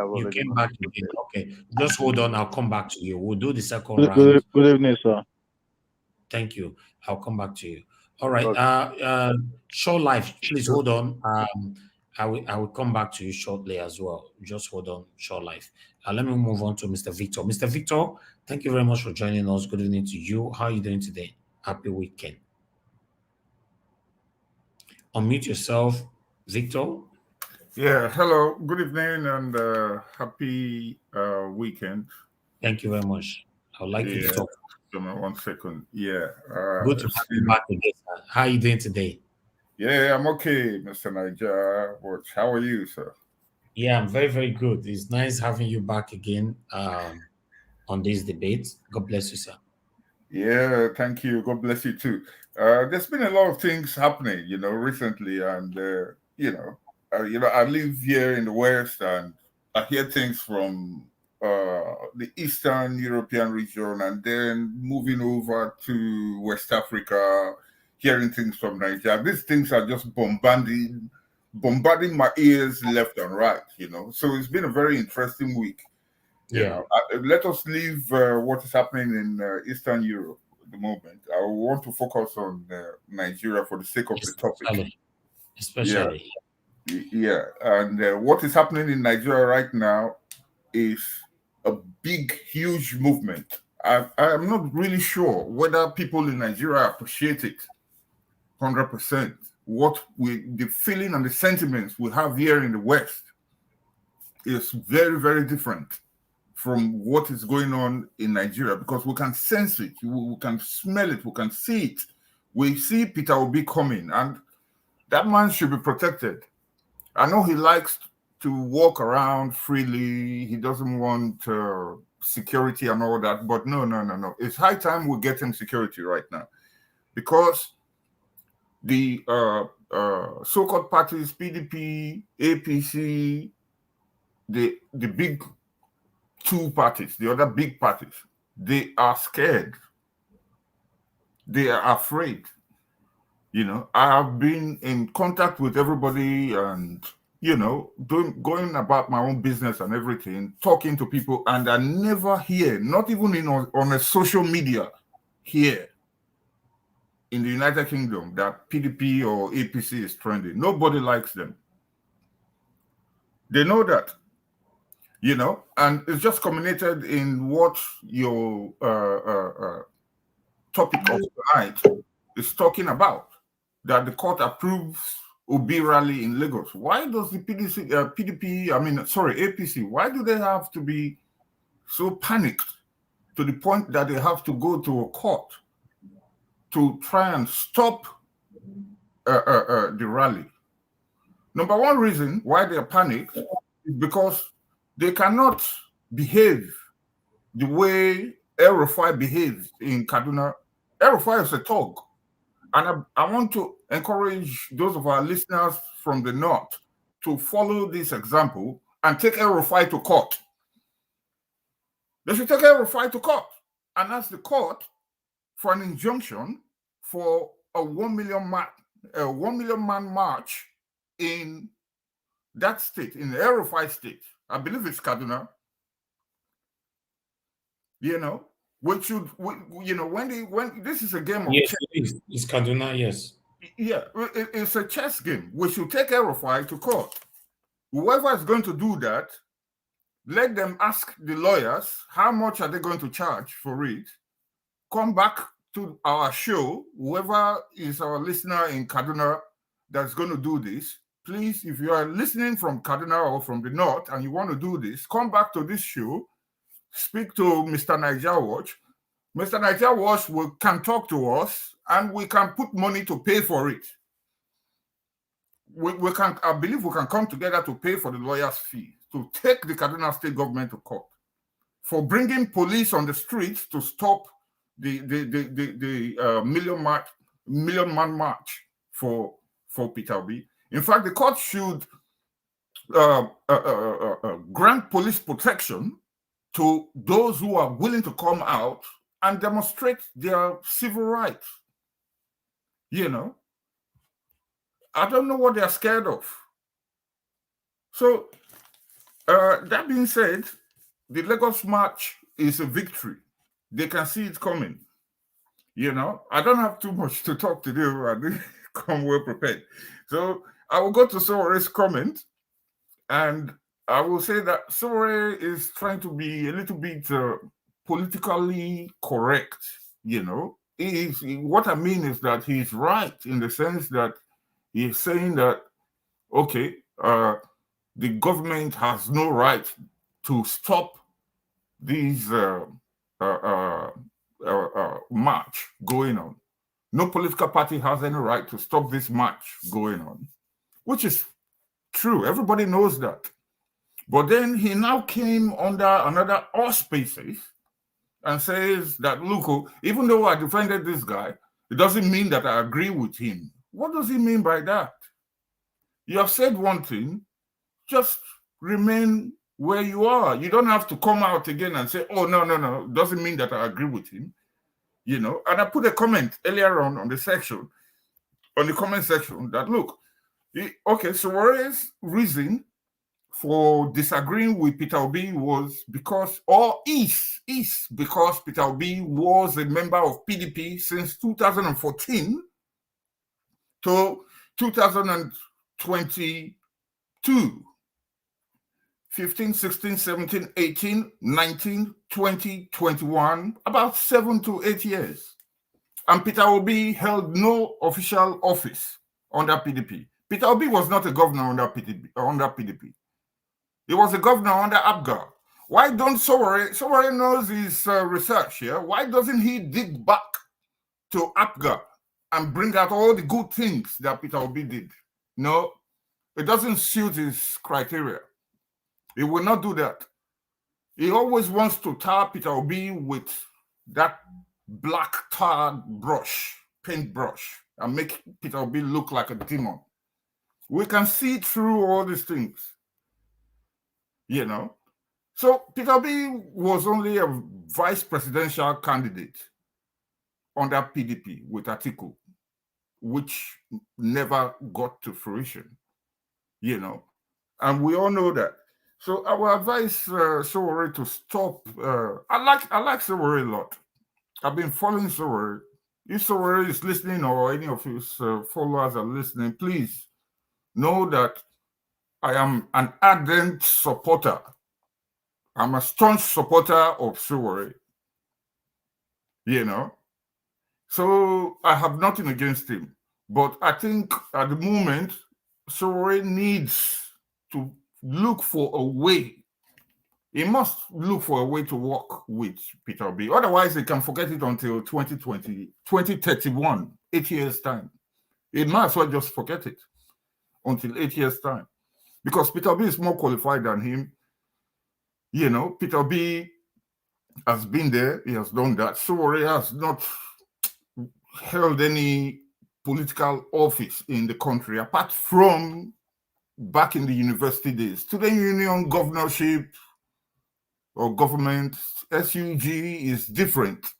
already. You came back again. Okay, just hold on. I'll come back to you. We'll do the second round. Good evening, sir. Thank you. I'll come back to you. All right. Okay. Show life. Please hold on. I will come back to you shortly as well. Just hold on. Show life. Let me move on to Mr. Victor. Mr. Victor, thank you very much for joining us. Good evening to you. How are you doing today? Happy weekend. Unmute yourself, Victor. Yeah, hello, good evening, and happy weekend. Thank you very much. I would like you to talk. 1 second. Yeah. Good to have you back again. How are you doing today? Yeah, I'm okay, Mr. Niger. How are you, sir? Yeah, I'm very, very good. It's nice having you back again on this debate. God bless you, sir. Yeah, thank you. God bless you too. There's been a lot of things happening, recently, and you know, I live here in the West, and I hear things from the Eastern European region, and then moving over to West Africa, hearing things from Nigeria. These things are just bombarding my ears left and right, you know. So it's been a very interesting week. You know, let us leave what is happening in Eastern Europe at the moment. I want to focus on Nigeria for the sake of the topic. Especially. Yeah, and what is happening in Nigeria right now is a big, huge movement. I'm not really sure whether people in Nigeria appreciate it 100%. The feeling and the sentiments we have here in the West is very, very different from what is going on in Nigeria, because we can sense it, we can smell it, we can see it. We see Peter Obi coming, and that man should be protected. I know he likes to walk around freely. He doesn't want security and all that, but no. It's high time we get him security right now, because the so-called parties, PDP, APC, the big two parties, the other big parties, they are scared. They are afraid. You know, I have been in contact with everybody, and you know, going about my own business and everything, talking to people, and I never hear, not even on a social media here in the United Kingdom, that PDP or APC is trending. Nobody likes them. They know that, you know, and it's just culminated in what your topic of tonight is talking about, that the court approves Obi rally in Lagos. Why does the APC, why do they have to be so panicked to the point that they have to go to a court to try and stop the rally? Number one reason why they're panicked is because they cannot behave the way El-Rufai behaves in Kaduna. El-Rufai is a thug. And I want to encourage those of our listeners from the north to follow this example and take El-Rufai to court. They should take El-Rufai to court and ask the court for an injunction for a 1 million man march in that state, in the El-Rufai state. I believe it's Kaduna. You know, when this is a game of chess. It's Kaduna, yes. Yeah, it's a chess game. We should take El-Rufai to court. Whoever is going to do that, let them ask the lawyers how much are they going to charge for it. Come back to our show, whoever is our listener in Kaduna that's going to do this. Please, if you are listening from Kaduna or from the north and you want to do this, come back to this show, speak to Mr. Niger Watch. Mr. Niger Watch can talk to us, and we can put money to pay for it. I believe we can come together to pay for the lawyer's fee to take the Kaduna State government to court for bringing police on the streets to stop the million man march for Peter Obi. In fact, the court should grant police protection to those who are willing to come out and demonstrate their civil rights. You know, I don't know what they're scared of. So, that being said, the Lagos March is a victory. They can see it coming. You know, I don't have too much to talk to do. I didn't come well prepared. So, I will go to Sowore's comment, and I will say that Sowore is trying to be a little bit politically correct, you know. What I mean is that he's right in the sense that he's saying that, okay, the government has no right to stop these march going on. No political party has any right to stop this march going on, which is true. Everybody knows that. But then he now came under another auspices and says that, look, even though I defended this guy, it doesn't mean that I agree with him. What does he mean by that? You have said one thing, just remain where you are. You don't have to come out again and say, oh, no. Doesn't mean that I agree with him. You know, and I put a comment earlier on the section, on the comment section, that look, okay, Sowore's reason for disagreeing with Peter Obi was because, or is because Peter Obi was a member of PDP since 2014 to 2022. 15, 16, 17, 18, 19, 20, 21, about 7 to 8 years. And Peter Obi held no official office under PDP. Peter Obi was not a governor under PDP. He was a governor under APGA. Why don't Sowore knows his research here. Why doesn't he dig back to APGA and bring out all the good things that Peter Obi did? No, it doesn't suit his criteria. He will not do that. He always wants to tar Peter Obi with that black tar brush, paintbrush, and make Peter Obi look like a demon. We can see through all these things, you know. So Peter Obi was only a vice presidential candidate under PDP with Atiku, which never got to fruition, you know. And we all know that. So I will advise Sowore to stop. I like Sowore a lot. I've been following Sowore. If Sowore is listening or any of his followers are listening, please know that I am an ardent supporter. I'm a staunch supporter of Sowore. You know, so I have nothing against him. But I think at the moment, Sowore needs to look for a way. He must look for a way to work with Peter Obi. Otherwise, he can forget it until 2031, 8 years' time. He might as well just forget it until 8 years' time. Because Peter Obi is more qualified than him. You know, Peter Obi has been there. He has done that. Sowore has not held any political office in the country, apart from back in the university days. Student union governorship or government, SUG is different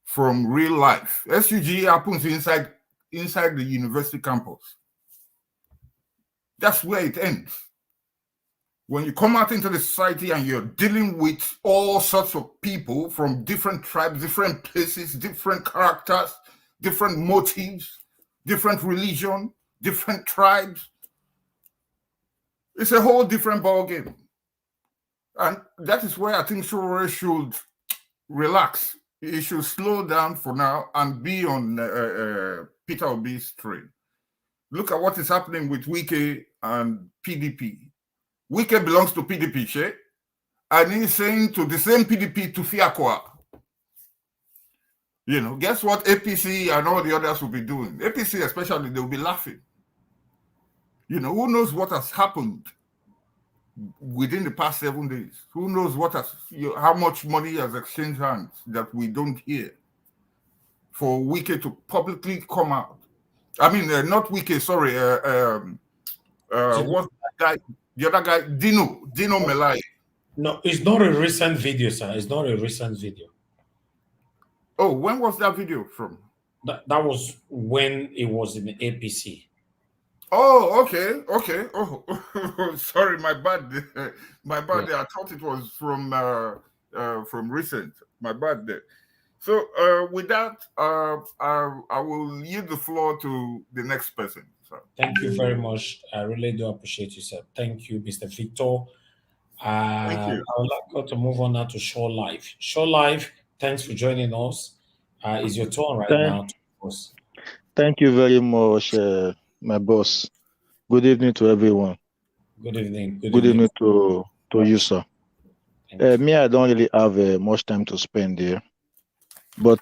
from real life. SUG happens inside the university campus. That's where it ends. When you come out into the society and you're dealing with all sorts of people from different tribes, different places, different characters, different motives, different religion, different tribes, it's a whole different ballgame. And that is where I think Sowore should relax. He should slow down for now and be on Peter Obi's train. Look at what is happening with Wike and PDP. Wike belongs to PDP, che? And he's saying to the same PDP to Fiakwa. You know, guess what APC and all the others will be doing? APC especially, they'll be laughing. You know, who knows what has happened within the past 7 days? Who knows how much money has exchanged hands that we don't hear for Wike to publicly come out? I mean, not Wike, sorry. What's that guy? The other guy, Dino Melai. No, it's not a recent video, sir. It's not a recent video. Oh, when was that video from? That was when it was in the APC. Oh, okay. Oh, sorry, my bad. My bad. Yeah. I thought it was from recent. My bad there. So with that, I will yield the floor to the next person. So. Thank you very much. I really do appreciate you, sir. Thank you, Mr. Victor. Thank you. I would like to move on now to Show Live. Show Live, thanks for joining us. It's your turn right now. Thank you very much, my boss. Good evening to everyone. Good evening. Good evening to you, sir. Me, I don't really have much time to spend here, but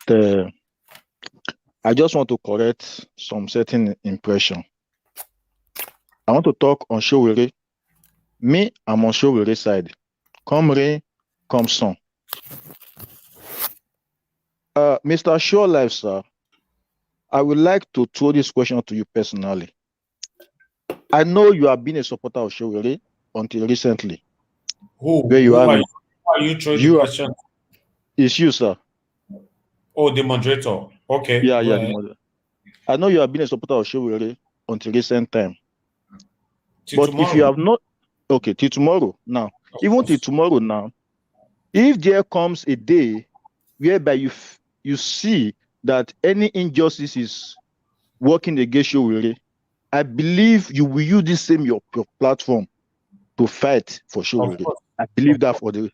I just want to correct some certain impression. I want to talk on Sowore. Me, I'm on Sowore side. Come rain, come sun. Mr. Show Live, sir, I would like to throw this question to you personally. I know you have been a supporter of Sowore until recently. Who? Where you Who have are it. you? Who are you throwing the You are, question? it's you, sir. Oh, the moderator. Okay. Yeah, Go yeah, the ahead. mother. I know you have been a supporter of Sowore until recent time. Till But if you tomorrow. have not, okay, till tomorrow now, Of even till course. tomorrow now, if there comes a day whereby you see that any injustice is working against Sowore, I believe you will use this same your platform to fight for Of Sowore. course. I believe Of that course. for the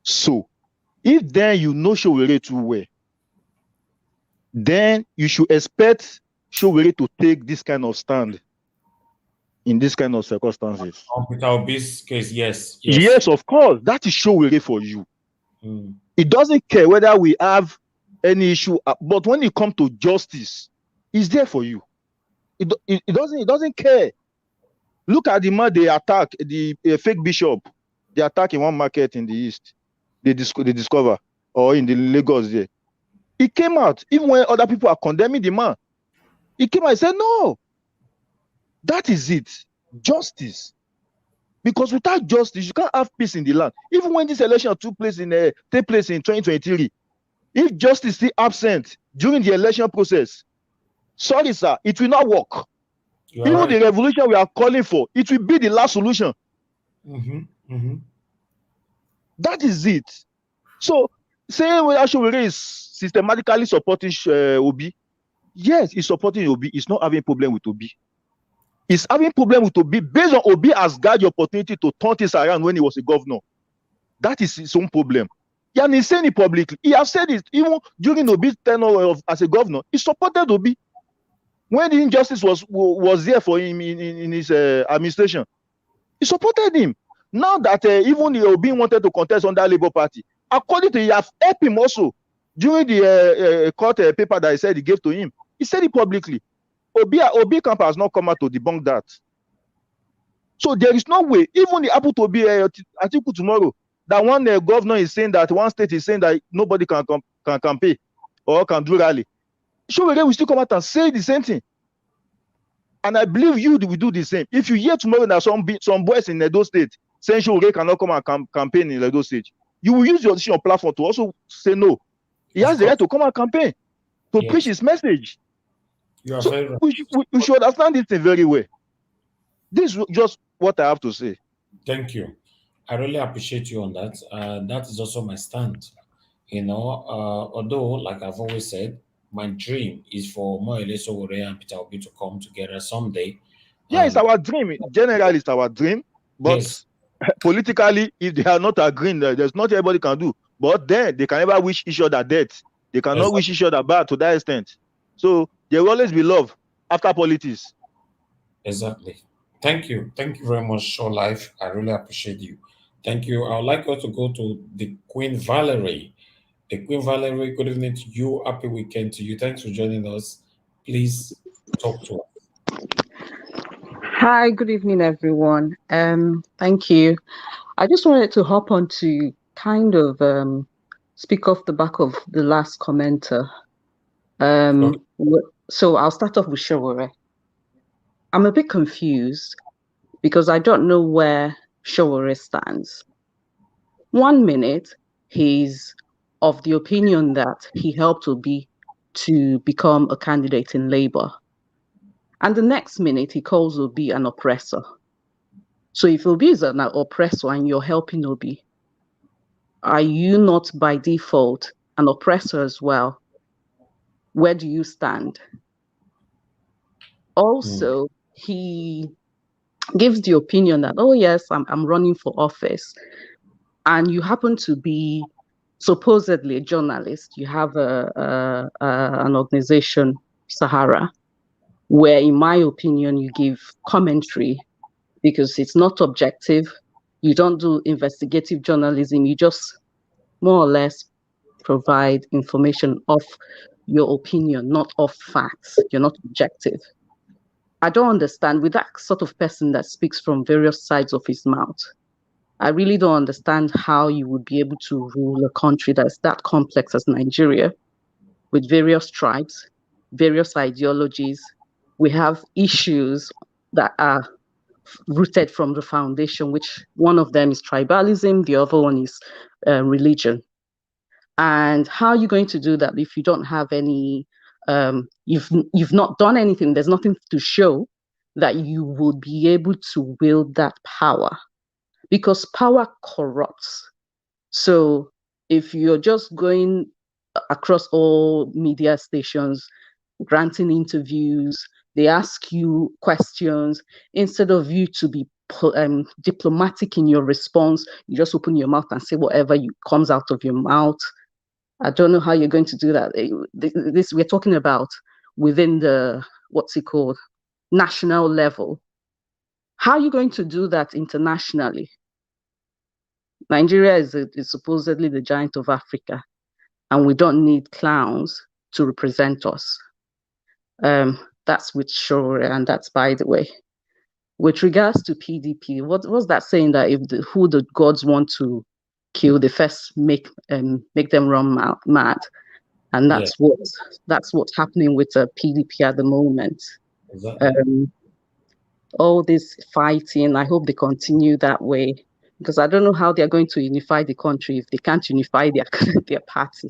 so. If then you know Sowore too well, then you should expect Sowore to take this kind of stand in this kind of circumstances. On Peter Obi's case, yes. Yes, of course, that is Sowore for you. Mm. It doesn't care whether we have any issue, but when it comes to justice, it's there for you. It doesn't care. Look at the man they attack, the fake bishop. They attack in one market in the east. They discover, or in the Lagos there. He came out, even when other people are condemning the man. He came out and said, no, that is it. Justice. Because without justice, you can't have peace in the land. Even when this election took place in 2023, if justice is still absent during the election process, sorry, sir, it will not work. Even right. the revolution we are calling for, it will be the last solution. That is it. So, saying whether Sowore is systematically supporting Obi, yes, he's supporting Obi. He's not having a problem with Obi. He's having a problem with Obi based on Obi has got the opportunity to turn things around when he was a governor. That is his own problem. And he's saying it publicly. He has said it even during Obi's tenure as a governor. He supported Obi when the injustice was there for him in his administration. He supported him. Now that even the Obi wanted to contest under Labour Party, according to he have helped him also during the court paper that he said he gave to him. He said it publicly. Obi camp has not come out to debunk that. So there is no way, even the Apple to be article tomorrow, that one governor is saying that one state is saying that nobody can campaign or can do rally. Sowore will still come out and say the same thing. And I believe you will do the same. If you hear tomorrow that some boys in Edo State saying Sowore cannot come and campaign in Edo State, you will use your platform to also say no. He has the right to come and campaign, to preach his message. You are so very right. we should understand this thing very well. This is just what I have to say. Thank you. I really appreciate you on that. That is also my stand. You know, although, like I've always said, my dream is for Moyele Sowore and Peter Obi to come together someday. Yeah, it's our dream. Generally, it's our dream. But politically, if they are not agreeing, there's not everybody can do. But then they can never wish each other death. They cannot wish each other bad to that extent. So there will always be love after politics. Exactly. Thank you. Thank you very much, Show Life. I really appreciate you. Thank you. I would like us to go to the Queen Valerie. The Queen Valerie, good evening to you. Happy weekend to you. Thanks for joining us. Please talk to us. Hi, good evening, everyone. Thank you. I just wanted to hop on to kind of speak off the back of the last commenter. So I'll start off with Sowore. I'm a bit confused because I don't know where Sowore stands. 1 minute, he's of the opinion that he helped Obi to become a candidate in Labour. And the next minute, he calls Obi an oppressor. So if Obi is an oppressor and you're helping Obi, are you not by default an oppressor as well? Where do you stand? Also, he gives the opinion that, oh yes, I'm running for office. And you happen to be supposedly a journalist. You have an organization, Sahara, where in my opinion, you give commentary because it's not objective. You don't do investigative journalism. You just more or less provide information of your opinion, not of facts. You're not objective. I don't understand with that sort of person that speaks from various sides of his mouth. I really don't understand how you would be able to rule a country that's that complex as Nigeria, with various tribes, various ideologies. We have issues that are rooted from the foundation, which one of them is tribalism, the other one is religion. And how are you going to do that if you don't have any, you've not done anything, there's nothing to show that you will be able to wield that power, because power corrupts. So if you're just going across all media stations, granting interviews, they ask you questions, instead of you to be diplomatic in your response, you just open your mouth and say whatever comes out of your mouth. I don't know how you're going to do that. This we're talking about within the, what's it called, national level. How are you going to do that internationally? Nigeria is supposedly the giant of Africa, and we don't need clowns to represent us. That's with Sowore, and that's by the way. With regards to PDP, what was that saying, that if who the gods want to kill, they first make them run mad, and that's what's happening with PDP at the moment. Exactly. All this fighting, I hope they continue that way, because I don't know how they're going to unify the country if they can't unify their party.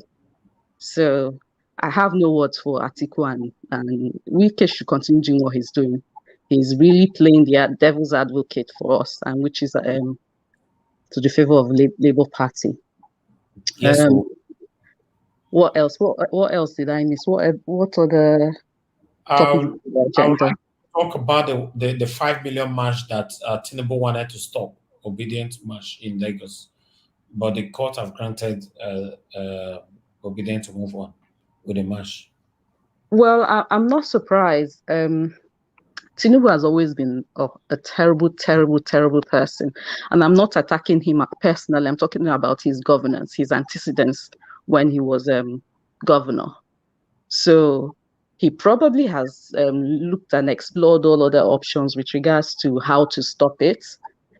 So I have no words for Atiku, and Wike should continue doing what he's doing. He's really playing the devil's advocate for us, and which is to the favor of Labour Party. Yes. What else? What else did I miss? What other topics on the agenda? I would like to talk about the 5 million march that Tinubu wanted to stop, obedient march in Lagos, but the court have granted obedient to move on with the march. Well, I'm not surprised. Tinubu has always been a terrible, terrible, terrible person. And I'm not attacking him personally. I'm talking about his governance, his antecedents when he was governor. So he probably has looked and explored all other options with regards to how to stop it,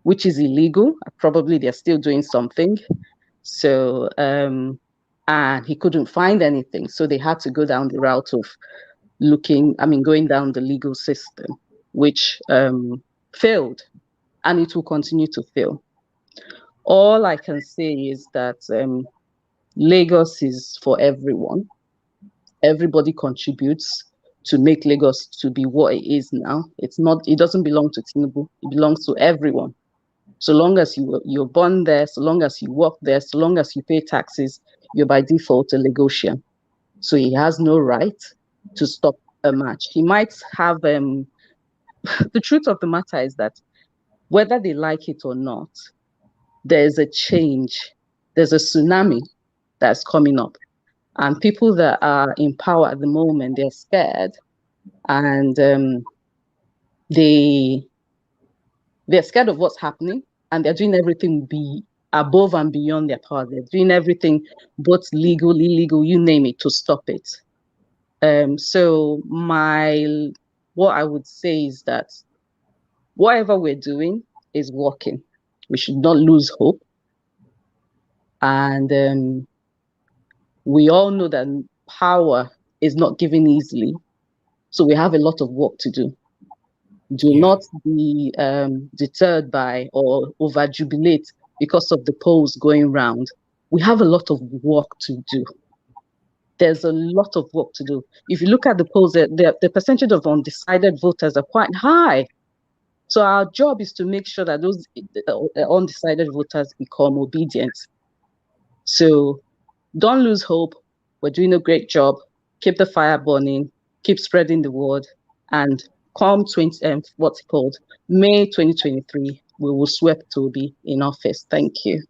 which is illegal. Probably they're still doing something. So, and he couldn't find anything. So they had to go down the route of going down the legal system, which failed, and it will continue to fail. All I can say is that Lagos is for everyone. Everybody contributes to make Lagos to be what it is now. It doesn't belong to Tinubu. It belongs to everyone. So long as you're born there, so long as you work there, so long as you pay taxes, you're by default a Lagosian. So he has no right to stop a match. He might have the truth of the matter is that whether they like it or not, there's a change, there's a tsunami that's coming up. And people that are in power at the moment, they're scared, and they're scared of what's happening, and they're doing everything above and beyond their power. They're doing everything, both legal, illegal, you name it, to stop it. So what I would say is that whatever we're doing is working. We should not lose hope. And we all know that power is not given easily. So we have a lot of work to do. Do not be deterred by or overjubilate because of the polls going round. We have a lot of work to do. There's a lot of work to do. If you look at the polls, the percentage of undecided voters are quite high. So our job is to make sure that those undecided voters become obedient. So don't lose hope. We're doing a great job. Keep the fire burning. Keep spreading the word. And come May 2023, we will sweep Toby in office. Thank you.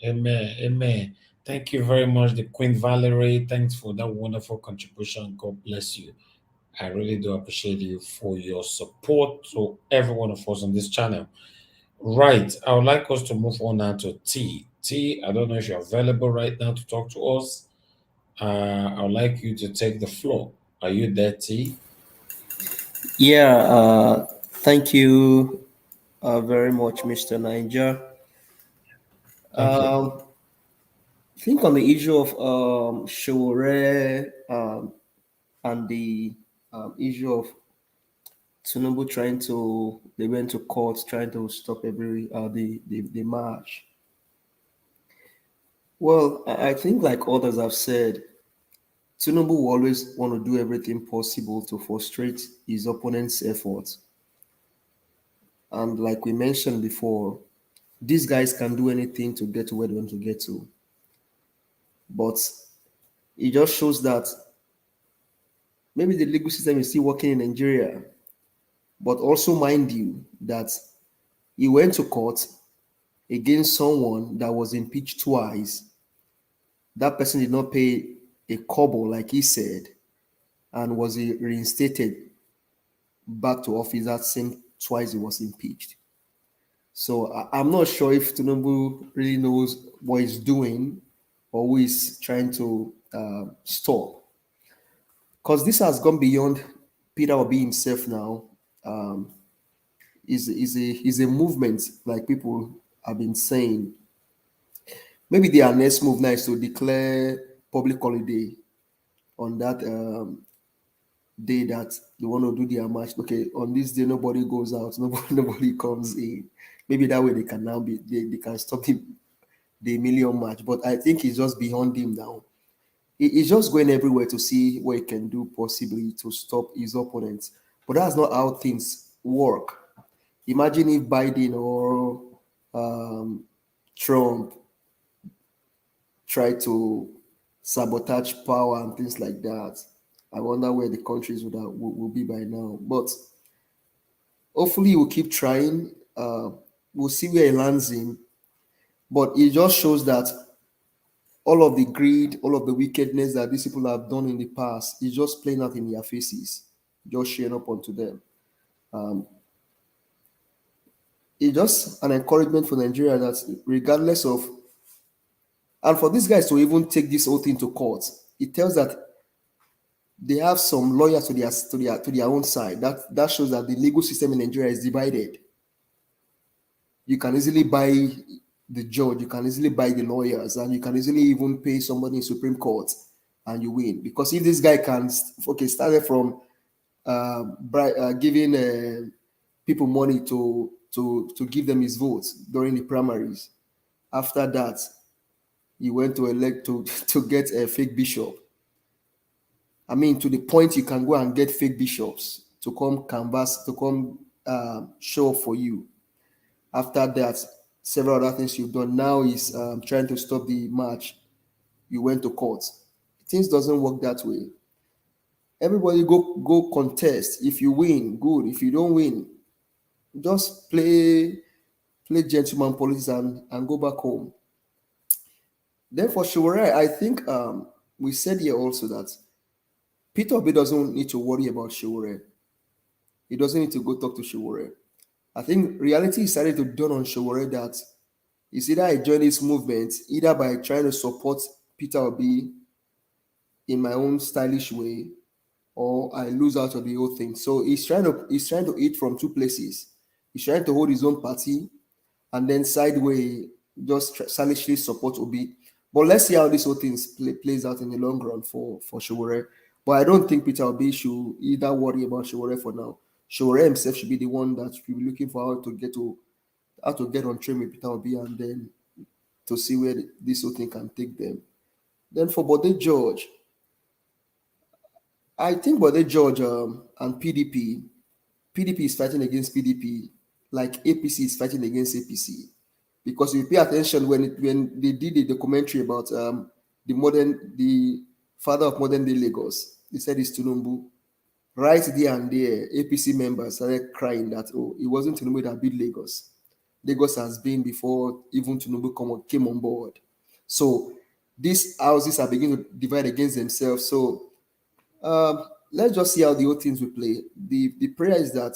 Amen. Amen. Thank you very much, the Queen Valerie. Thanks for that wonderful contribution. God bless you. I really do appreciate you for your support to every one of us on this channel. Right. I would like us to move on now to T. T, I don't know if you're available right now to talk to us. I would like you to take the floor. Are you there, T? Yeah, thank you very much, Mr. Niger. Thank you. I think on the issue of Sowore and the issue of Tinubu they went to court trying to stop the march. Well, I think like others have said, Tinubu will always want to do everything possible to frustrate his opponent's efforts. And like we mentioned before, these guys can do anything to get to where they want to get to. But it just shows that maybe the legal system is still working in Nigeria. But also mind you that he went to court against someone that was impeached twice. That person did not pay a kobo, like he said, and was reinstated back to office that same twice he was impeached. So I'm not sure if Tinubu really knows what he's doing or who he's trying to stop. Because this has gone beyond Peter Obi himself now. Is a movement, like people have been saying. Maybe their next move now is to declare public holiday on that day that they want to do their march. Okay, on this day nobody goes out, nobody comes in. Maybe that way they can now they can stop the million march. But I think it's just beyond him now. He's just going everywhere to see what he can do possibly to stop his opponents. But that's not how things work. Imagine if Biden or Trump try to sabotage power and things like that. I wonder where the countries will be by now. But hopefully we'll keep trying. We'll see where it lands in. But it just shows that all of the greed, all of the wickedness that these people have done in the past is just playing out in their faces, just showing up onto them. It's just an encouragement for Nigeria that regardless of, and for these guys to even take this whole thing to court, it tells that they have some lawyers to their own side. That shows that the legal system in Nigeria is divided. You can easily buy the judge, you can easily buy the lawyers, and you can easily even pay somebody in Supreme Court and you win. Because if this guy can started from giving people money to give them his votes during the primaries. After that, he went to elect to get a fake bishop. I mean, to the point you can go and get fake bishops to come canvass, to come show up for you. After that, several other things you've done. Now he's trying to stop the march. You went to court. Things doesn't work that way. Everybody go contest. If you win, good. If you don't win, just play gentleman politics and go back home. Then for Sowore, I think we said here also that Peter Obi doesn't need to worry about Sowore. He doesn't need to go talk to Sowore. I think reality started to dawn on Sowore that it's either I join this movement, either by trying to support Peter Obi in my own stylish way, or I lose out of the whole thing. So he's trying to eat from two places. He's trying to hold his own party, and then sideway just stylishly support Obi. But let's see how this whole thing plays out in the long run for Sowore. But I don't think Peter Obi should either worry about Sowore for now. Sowore himself should be the one that should be looking for how to get on train with Peter Obi, and then to see where this whole thing can take them. Then for Bode George, I think Bode George and PDP is fighting against PDP like APC is fighting against APC. Because if you pay attention when they did the documentary about the father of modern day Lagos, they said it's Tinubu. Right there and there, APC members started crying that it wasn't Tinubu that built Lagos. Lagos has been before even Tinubu came on board. So these houses are beginning to divide against themselves. So let's just see how the whole things will play. The prayer is that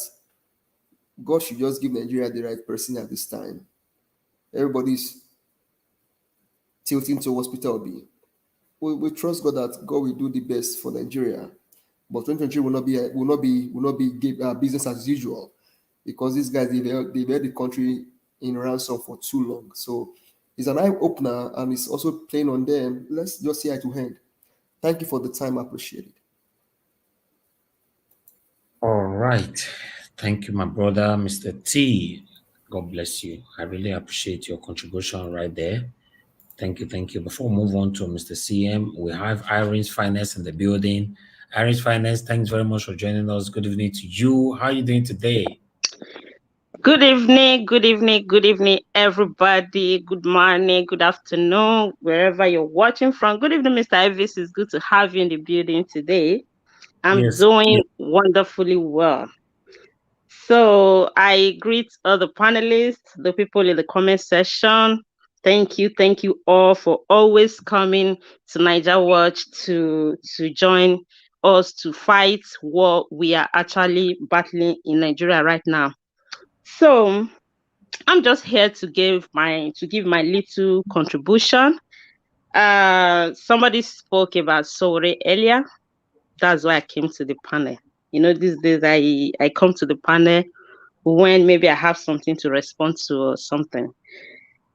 God should just give Nigeria the right person at this time. Everybody's tilting towards Peter Obi. We trust God that God will do the best for Nigeria, but 2023 will not be business as usual, because these guys they've held the country in ransom for too long. So it's an eye opener, and it's also playing on them. Let's just see how it will end. Thank you for the time. I appreciate it. All right. Thank you, my brother, Mr. T. God bless you. I really appreciate your contribution right there. Thank you, thank you. Before we move on to Mr. CM, we have Irene's Finance in the building. Irene's Finance, thanks very much for joining us. Good evening to you. How are you doing today? Good evening, good evening, good evening, everybody. Good morning, good afternoon, wherever you're watching from. Good evening, Mr. Ivis. It's good to have you in the building today. I'm doing wonderfully well. So I greet all the panelists, the people in the comment section. Thank you all for always coming to Niger Watch to join us to fight what we are actually battling in Nigeria right now. So I'm just here to give my little contribution. Somebody spoke about Sowore earlier. That's why I came to the panel. You know, these days I come to the panel when maybe I have something to respond to or something.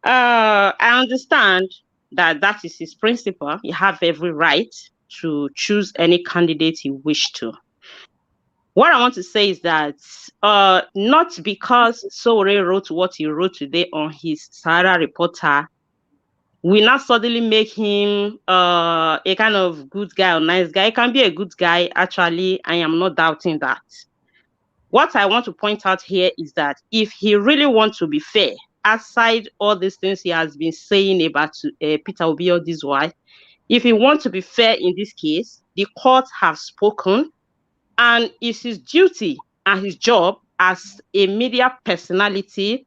I understand that is his principle. You have every right to choose any candidate you wish to. What I want to say is that not because Sowore wrote what he wrote today on his Sahara Reporter, we not suddenly make him a kind of good guy or nice guy. He can be a good guy, actually. I am not doubting that. What I want to point out here is that if he really wants to be fair, aside all these things he has been saying about Peter Obi or this wife, if he wants to be fair in this case, the court have spoken, and it's his duty and his job as a media personality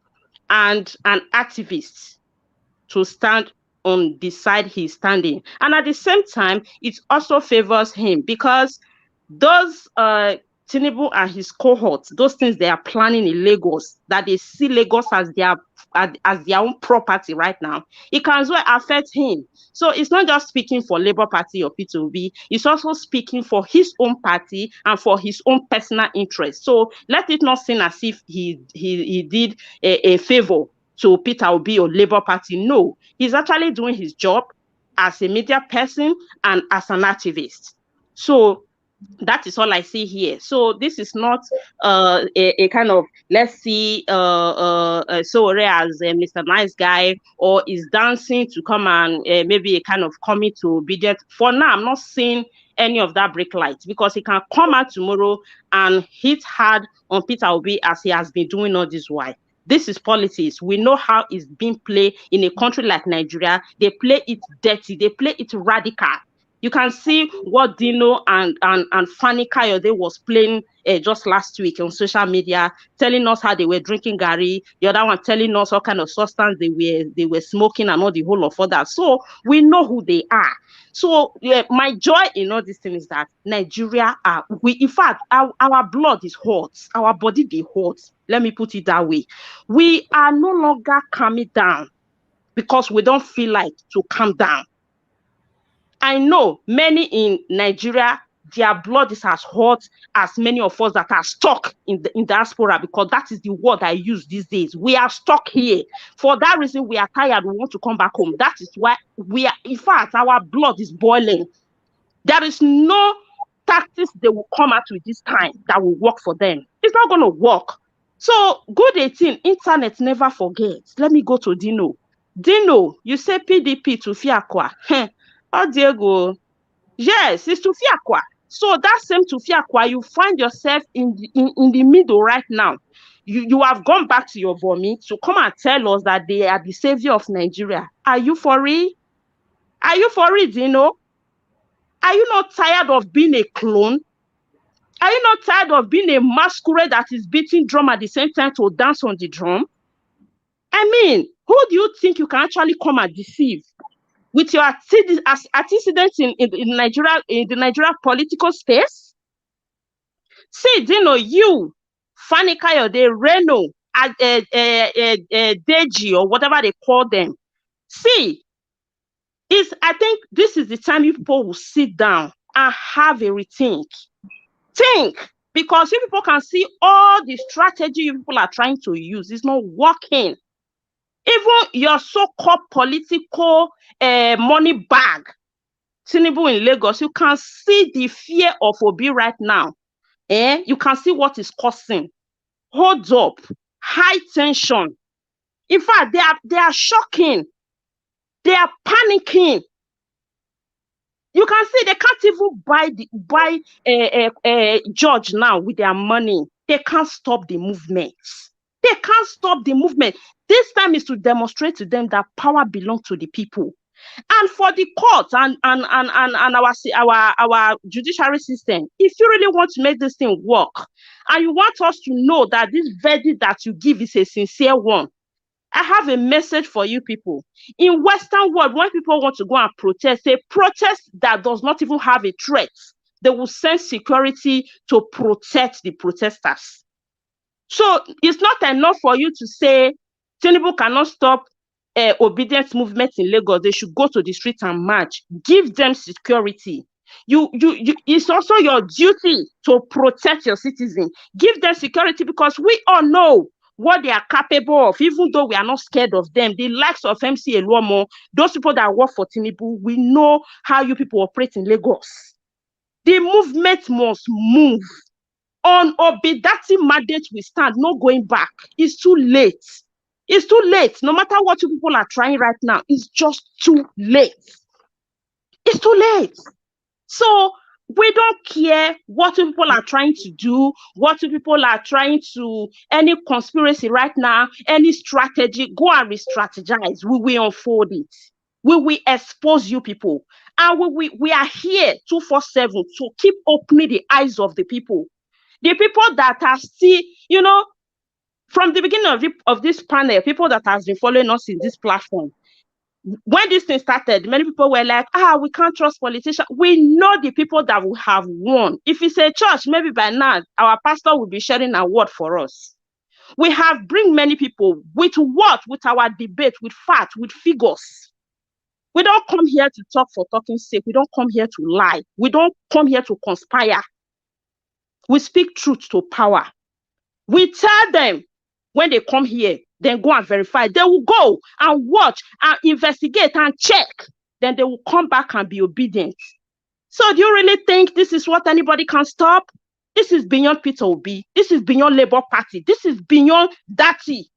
and an activist to stand on the side he's standing. And at the same time, it also favors him because those Tinubu and his cohorts, those things they are planning in Lagos, that they see Lagos as their own property right now, it can as well affect him. So it's not just speaking for Labour Party or P2B, it's also speaking for his own party and for his own personal interest. So let it not seem as if he did a favor to Peter Obi or Labour Party. No, he's actually doing his job as a media person and as an activist. So that is all I see here. So this is not a kind of, let's see Sowore as Mr. Nice Guy, or is dancing to come and maybe a kind of commit to obedience. For now, I'm not seeing any of that break light, because he can come out tomorrow and hit hard on Peter Obi as he has been doing all this while. This is politics. We know how it's being played in a country like Nigeria. They play it dirty. They play it radical. You can see what Dino and Fanny Kayode was playing just last week on social media, telling us how they were drinking Gary. The other one telling us what kind of substance they were smoking and all the whole of that. So we know who they are. So my joy in all this thing is that Nigeria in fact, our blood is hot. Our body they hot. Let me put it that way. We are no longer calming down because we don't feel like to calm down. I know many in Nigeria, their blood is as hot as many of us that are stuck in diaspora, because that is the word I use these days. We are stuck here. For that reason, we are tired. We want to come back home. That is why we are, in fact, our blood is boiling. There is no tactics they will come out with this time that will work for them. It's not going to work. So, good 18, internet never forgets. Let me go to Dino. Dino, you say PDP to Fiakwa. Oh, Diego. Yes, it's to Fiakwa. So that same to Fiakwa, you find yourself in the middle right now. You have gone back to your vomit to come and tell us that they are the savior of Nigeria. Are you for real? Are you for real, Dino? Are you not tired of being a clone? Are you not tired of being a masquerade that is beating drum at the same time to dance on the drum? I mean, who do you think you can actually come and deceive with your antecedents in the Nigeria political space? See, Dino, you, Fanny Kayode, Reno, Deji, or whatever they call them. See, I think this is the time you people will sit down and have a rethink. Think, because you people can see all the strategy you people are trying to use is not working. Even your so-called political money bag, Tinubu in Lagos, you can see the fear of Obi right now. You can see what is causing. hold up, high tension. In fact, they are shocking. They are panicking. You can see they can't even buy a judge now with their money. They can't stop the movement. They can't stop the movement. This time is to demonstrate to them that power belongs to the people. And for the court and our judiciary system, if you really want to make this thing work, and you want us to know that this verdict that you give is a sincere one, I have a message for you people. In Western world, when people want to go and protest, a protest that does not even have a threat, they will send security to protect the protesters. So it's not enough for you to say Tinubu cannot stop obedience movement in Lagos. They should go to the street and march. Give them security. It's also your duty to protect your citizens. Give them security, because we all know what they are capable of, even though we are not scared of them. The likes of MC Eluomo, those people that work for Tinubu, we know how you people operate in Lagos. The movement must move. On Obedati mandate we stand, no going back. It's too late. It's too late. No matter what you people are trying right now, it's just too late. It's too late. So we don't care what people are trying to do, what people are trying to, any conspiracy right now, any strategy, go and re-strategize. We will unfold it. We will expose you people. And we are here 247 to keep opening the eyes of the people. The people that are still, from the beginning of this panel, people that has been following us in this platform, when this thing started, many people were like, we can't trust politicians. We know the people that will have won. If it's a church, maybe by now, our pastor will be sharing a word for us. We have bring many people with what? With our debate, with facts, with figures. We don't come here to talk for talking's sake. We don't come here to lie. We don't come here to conspire. We speak truth to power. We tell them when they come here, then go and verify. They will go and watch and investigate and check. Then they will come back and be obedient. So do you really think this is what anybody can stop? This is beyond Peter Obi. This is beyond Labour Party. This is beyond Dati.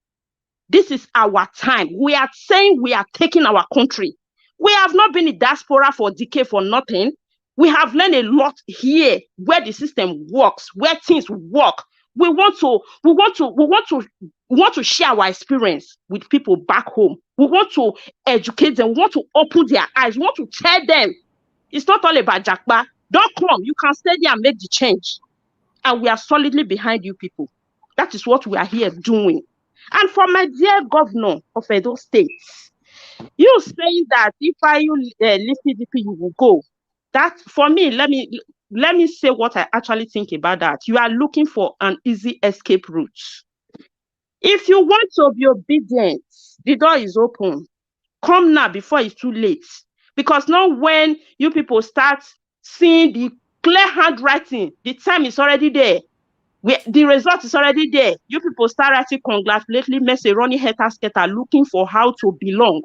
This is our time. We are saying we are taking our country. We have not been in diaspora for a decade for nothing. We have learned a lot here where the system works, where things work. We want to share our experience with people back home. We want to educate them. We want to open their eyes. We want to tell them it's not all about Jakba. Don't come. You can stay there and make the change. And we are solidly behind you people. That is what we are here doing. And for my dear governor of Edo State, you saying that if you leave PDP, you will go. That for me, let me say what I actually think about that. You are looking for an easy escape route. If you want to be obedient, the door is open. Come now before it's too late. Because now when you people start seeing the clear handwriting, the time is already there. The result is already there. You people start writing congratulatory message, running head-to-head, looking for how to belong.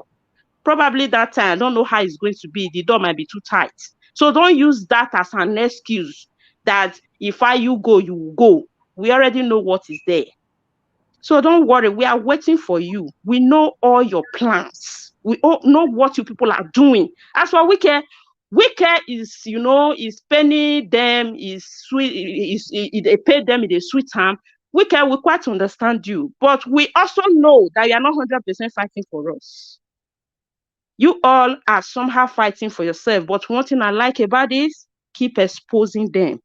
Probably that time, I don't know how it's going to be. The door might be too tight. So don't use that as an excuse that if you go, you will go. We already know what is there. So don't worry, we are waiting for you. We know all your plans. We all know what you people are doing. As for Wike is, is paying them, is sweet, they pay them in a sweet time. Wike, we quite understand you. But we also know that you are not 100% fighting for us. You all are somehow fighting for yourself. But one thing I like about this, keep exposing them.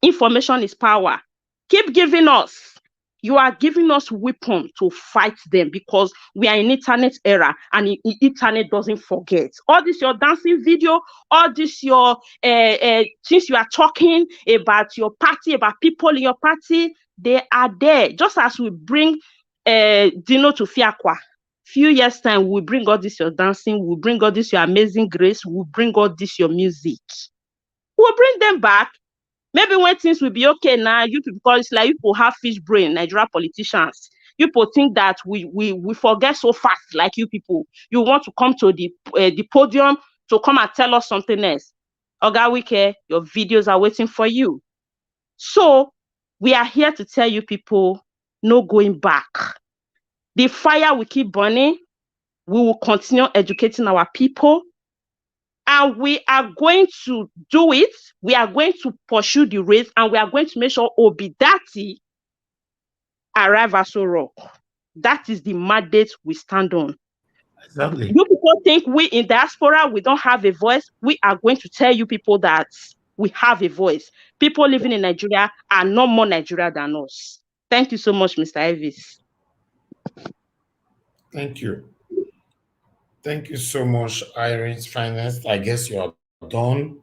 Information is power. Keep giving us. You are giving us weapons to fight them because we are in internet era and internet doesn't forget. All this your dancing video, all this your things you are talking about your party, about people in your party, they are there. Just as we bring Dino to Fiakwa. Few years time, we bring all this your dancing, we bring all this your amazing grace, we bring all this your music. We'll bring them back. Maybe when things will be okay now, you people, because it's like you people have fish brain, Nigerian politicians. You people think that we forget so fast, like you people. You want to come to the podium to come and tell us something else. Oga Wike, your videos are waiting for you. So we are here to tell you people, no going back. The fire will keep burning. We will continue educating our people. And we are going to do it. We are going to pursue the race, and we are going to make sure Obidati arrive at Sowore. That is the mandate we stand on. Exactly. You people think we in diaspora, we don't have a voice. We are going to tell you people that we have a voice. People living in Nigeria are not more Nigeria than us. Thank you so much, Mr. Elvis. Thank you. Thank you so much, Irene's Finest. I guess you are done.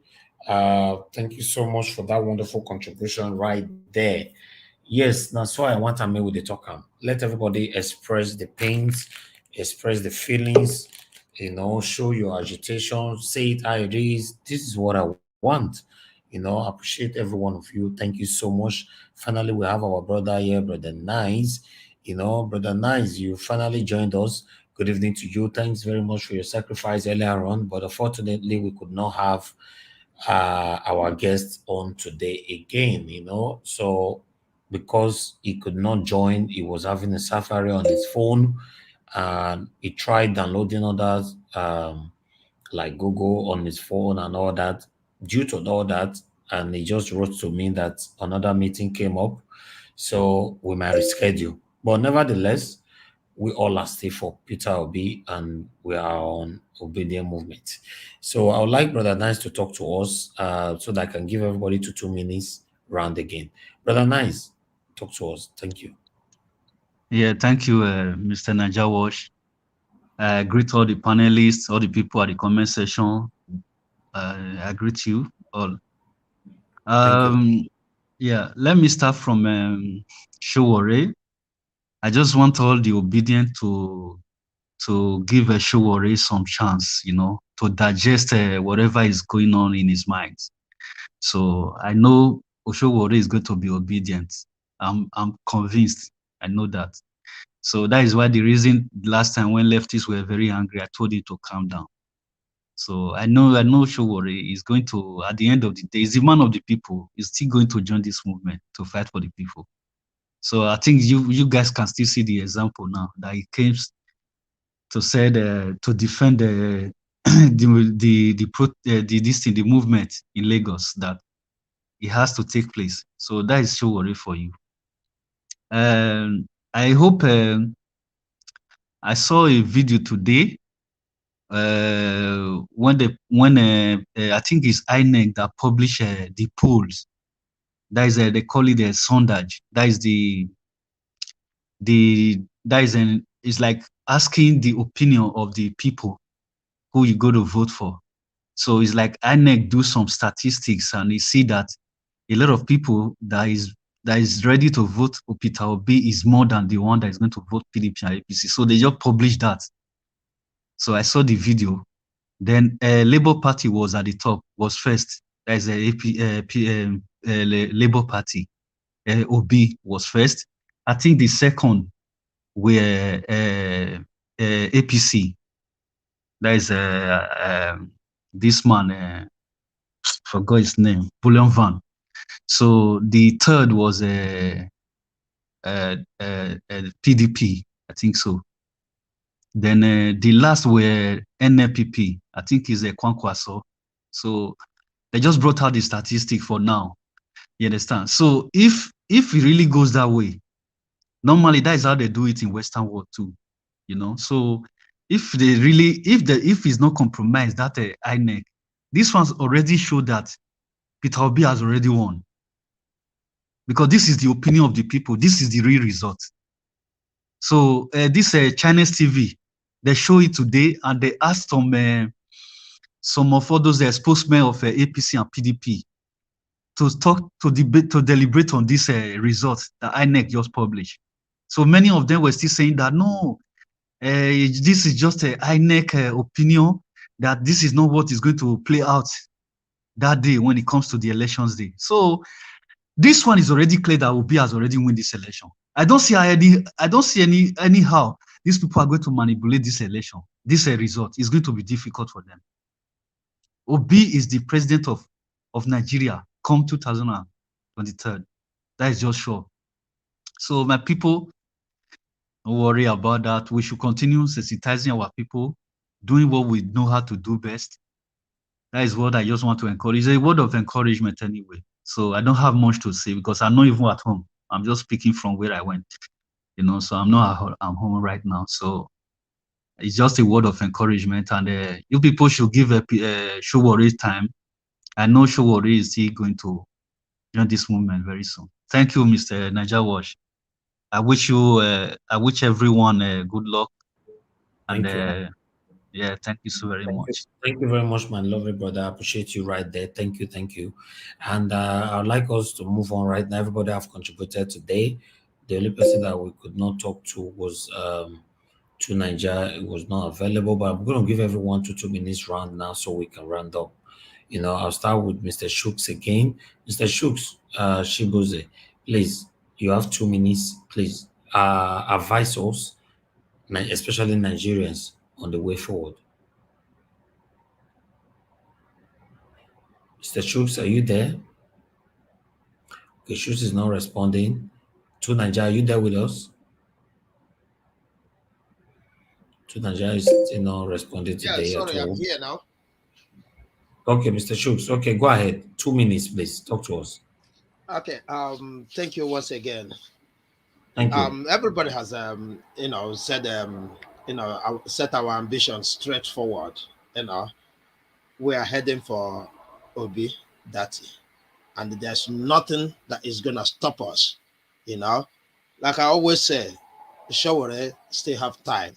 Thank you so much for that wonderful contribution right there. Yes, that's why I want to meet with the talker. Let everybody express the pains, express the feelings, show your agitation, say it how it is. This is what I want. I appreciate every one of you. Thank you so much. Finally, we have our brother here, Brother Nice. Brother Nice, you finally joined us. Good evening to you. Thanks very much for your sacrifice earlier on, but unfortunately, we could not have our guest on today again, So because he could not join, he was having a safari on his phone, and he tried downloading others like Google on his phone and all that. Due to all that, and he just wrote to me that another meeting came up, so we might reschedule. But nevertheless, we all are still for Peter Obi, and we are on obedient movement. So I would like Brother Nice to talk to us so that I can give everybody 2 minutes round again. Brother Nice, talk to us. Thank you. Yeah, thank you, Mr. Najawash. I greet all the panelists, all the people at the comment section. I greet you all. Thank you. Yeah, let me start from Sowore. I just want all the obedient to give a Sowore some chance, to digest whatever is going on in his mind. So I know Oshowore is going to be obedient. I'm convinced. I know that. So that is why the reason last time when leftists were very angry, I told him to calm down. So I know Showore is going to, at the end of the day, is the man of the people, is still going to join this movement to fight for the people. So I think you guys can still see the example now that he came to say to defend the movement in Lagos, that it has to take place. So that is Showore for you. I hope I saw a video today when I think it's INEC that publish the polls. That is they call it a sondage. That is it's like asking the opinion of the people who you go to vote for. So it's like INEC do some statistics and you see that a lot of people that is ready to vote for Peter Obi is more than the one that is going to vote PDP and APC. So they just published that. So I saw the video. Then Labour Party was at the top, was first. That is Labour Party. Obi was first. I think the second were APC. That is this man, forgot his name, Bullion Van. So the third was PDP, I think so. Then the last were NLPP, I think is a Kwankwaso. So they just brought out the statistic for now. You understand? So if it really goes that way, normally that is how they do it in Western world too. So if they really, if it's not compromised, that INEC, this one's already showed that Peter Obi has already won. Because this is the opinion of the people. This is the real result. So this Chinese TV, they show it today, and they asked some of all those spokesmen of APC and PDP to talk, to debate, to deliberate on this result that INEC just published. So many of them were still saying that no, this is just an INEC opinion, that this is not what is going to play out that day when it comes to the elections day. So this one is already clear that Obi has already won this election. I don't see anyhow these people are going to manipulate this election. This result is going to be difficult for them. Obi is the president of Nigeria come 2023. That is just sure. So my people, don't worry about that. We should continue sensitizing our people, doing what we know how to do best. That is what I just want to encourage. It's a word of encouragement anyway. So I don't have much to say because I'm not even at home. I'm just speaking from where I went, so I'm home right now. So it's just a word of encouragement. And you people should give Sowore time. I know Sowore is still going to join this movement very soon. Thank you, Mr. Niger Wash. I wish everyone good luck. And Thank you. yeah, thank you so very much. Thank you very much, my lovely brother. I appreciate you right there. Thank you, thank you. And I'd like us to move on right now. Everybody have contributed today. The only person that we could not talk to was to Niger. It was not available, but I'm going to give everyone 2 minutes round now so we can round up. I'll start with Mr. Shooks again. Mr. Shooks, Shibuze, please, you have 2 minutes. Please advise us, especially Nigerians, on the way forward. Mr. Shooks, are you there? Okay, Shooks is not responding. To Nigeria, are you there with us? To Nigeria is still not responding Yeah, today at sorry, I'm all. here now. Okay, Mr. Shooks. Okay, go ahead. 2 minutes, please. Talk to us. Okay. Thank you once again. Thank you. Everybody has said set our ambitions straight forward. We are heading for Obi that, and there's nothing that is gonna stop us. Like I always say, Sowore still have time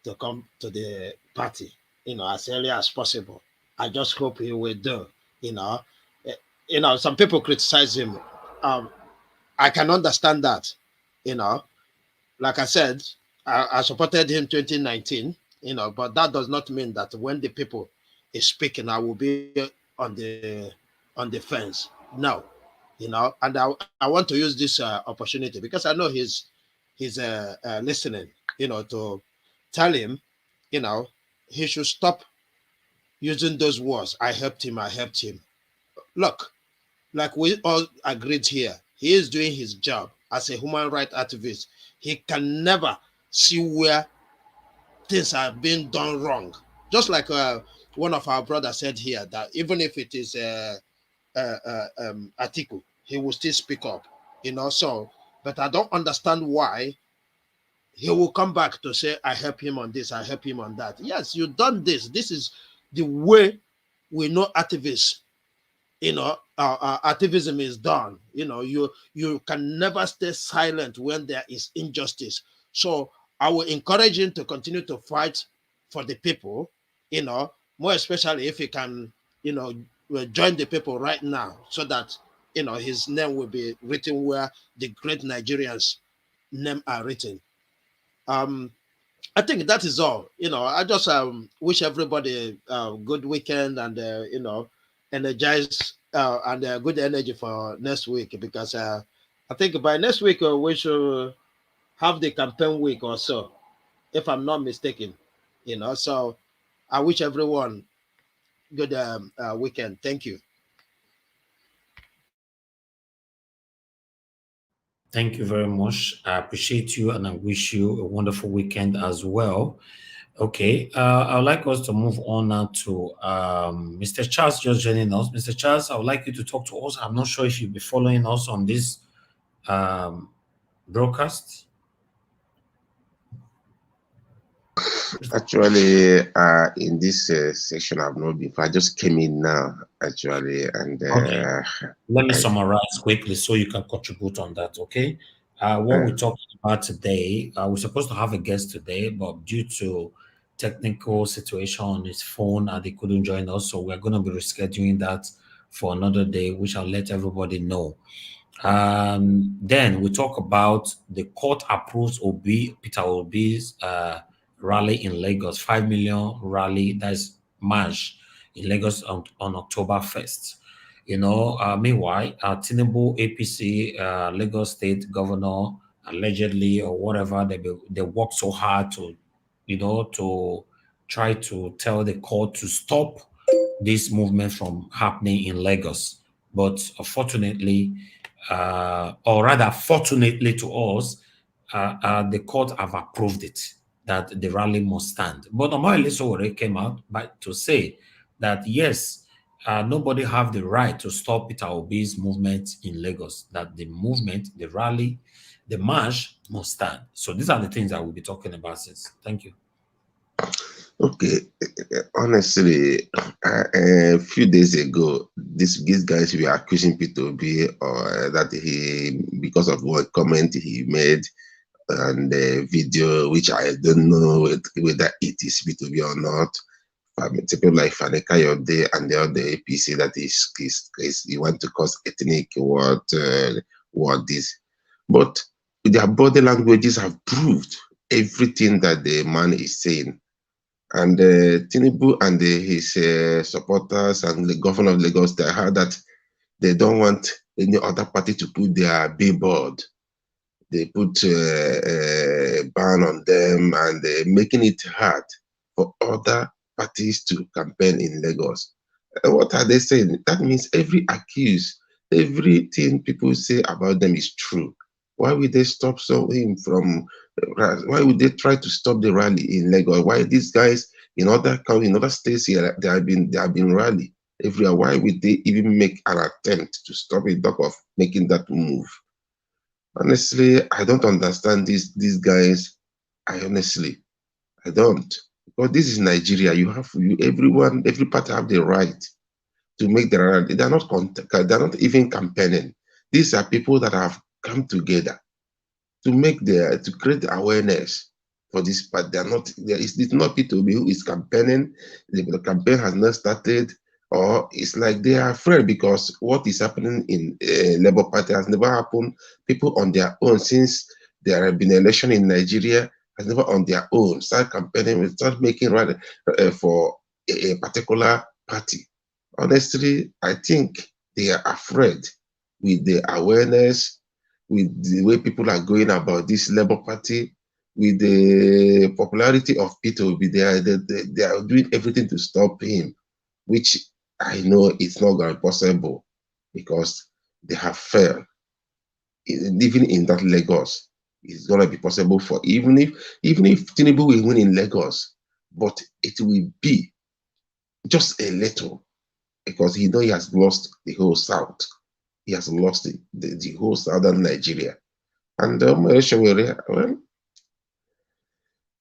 to come to the party, as early as possible. I just hope he will do. You know, Eh, some people criticize him. Um, I can understand that. You know, like I said, I supported him 2019. But that does not mean that when the people is speaking, I will be on the fence. No, and I want to use this opportunity because I know he's listening. To tell him, you know, he should stop using those words. I helped him. I helped him. Look, like we all agreed here, he is doing his job as a human rights activist. He can never see where things are being done wrong. Just like one of our brothers said here, that even if it is article, he will still speak up. So, but I don't understand why he will come back to say, I help him on this, I help him on that. Yes, you've done this. This is the way we know activists. Activism is done. You can never stay silent when there is injustice. So I will encourage him to continue to fight for the people, more especially if he can, join the people right now so that, his name will be written where the great Nigerians' name are written. I think that is all. I just wish everybody a good weekend and energize and good energy for next week because I think by next week we should have the campaign week or so, if I'm not mistaken. So I wish everyone good weekend. Thank you. Thank you very much. I appreciate you and I wish you a wonderful weekend as well. Okay, I'd like us to move on now to Mr. Charles just joining us. Mr. Charles, I would like you to talk to us. I'm not sure if you'll be following us on this um, broadcast. Actually, in this session, I've not been. I just came in now, actually, and Okay. Let me I, summarize quickly so you can contribute on that, okay? What we're talking about today, we're supposed to have a guest today, but due to technical situation on his phone, they couldn't join us. So we're going to be rescheduling that for another day, which I'll let everybody know. Then we talk about the court approves Peter Obi's rally in Lagos, 5 million rally, that's march in Lagos on October 1st. Meanwhile, Tinubu APC, Lagos State Governor, allegedly or whatever, they worked so hard to try to tell the court to stop this movement from happening in Lagos. But unfortunately, or rather, fortunately to us, the court have approved it, that the rally must stand. But Omoyele Sowore came out to say that yes, nobody have the right to stop Peter Obi's movement in Lagos, that the movement, the rally, the march must stand. So these are the things that we'll be talking about since. Thank you. Okay, honestly, a few days ago, these guys were accusing Peter Obi that he, because of what comment he made and the video, which I don't know whether it is Peter Obi or not. People like Faneka Yode and the other APC that he want to cause ethnic what this, but their body languages have proved everything that the man is saying. And Tinubu and his supporters and the governor of Lagos, they heard that they don't want any other party to put their billboard. They put a ban on them and making it hard for other parties to campaign in Lagos. What are they saying? That means every accuse, everything people say about them is true. Why would they stop him from? Why would they try to stop the rally in Lagos? Why these guys in other counties, in other states here, they have been rally everywhere? Why would they even make an attempt to stop it? Talk of making that move. Honestly, I don't understand these guys. I don't. Because this is Nigeria. Every party have the right to make their rally. They're not even campaigning. These are people that have come together to create awareness for this part. It's not Peter Obi who is campaigning. The campaign has not started, or it's like they are afraid because what is happening in Labour Party has never happened. People on their own, since there have been election in Nigeria, has never on their own start campaigning, start making rally for a particular party. Honestly, I think they are afraid with the awareness, with the way people are going about this Labour Party, with the popularity of Peter Obi. They are doing everything to stop him, which I know it's not going to be possible because they have failed. Even in that Lagos, it's going to be possible for even if Tinubu will win in Lagos, but it will be just a little because he knows he has lost the whole South. He has lost the whole southern Nigeria. And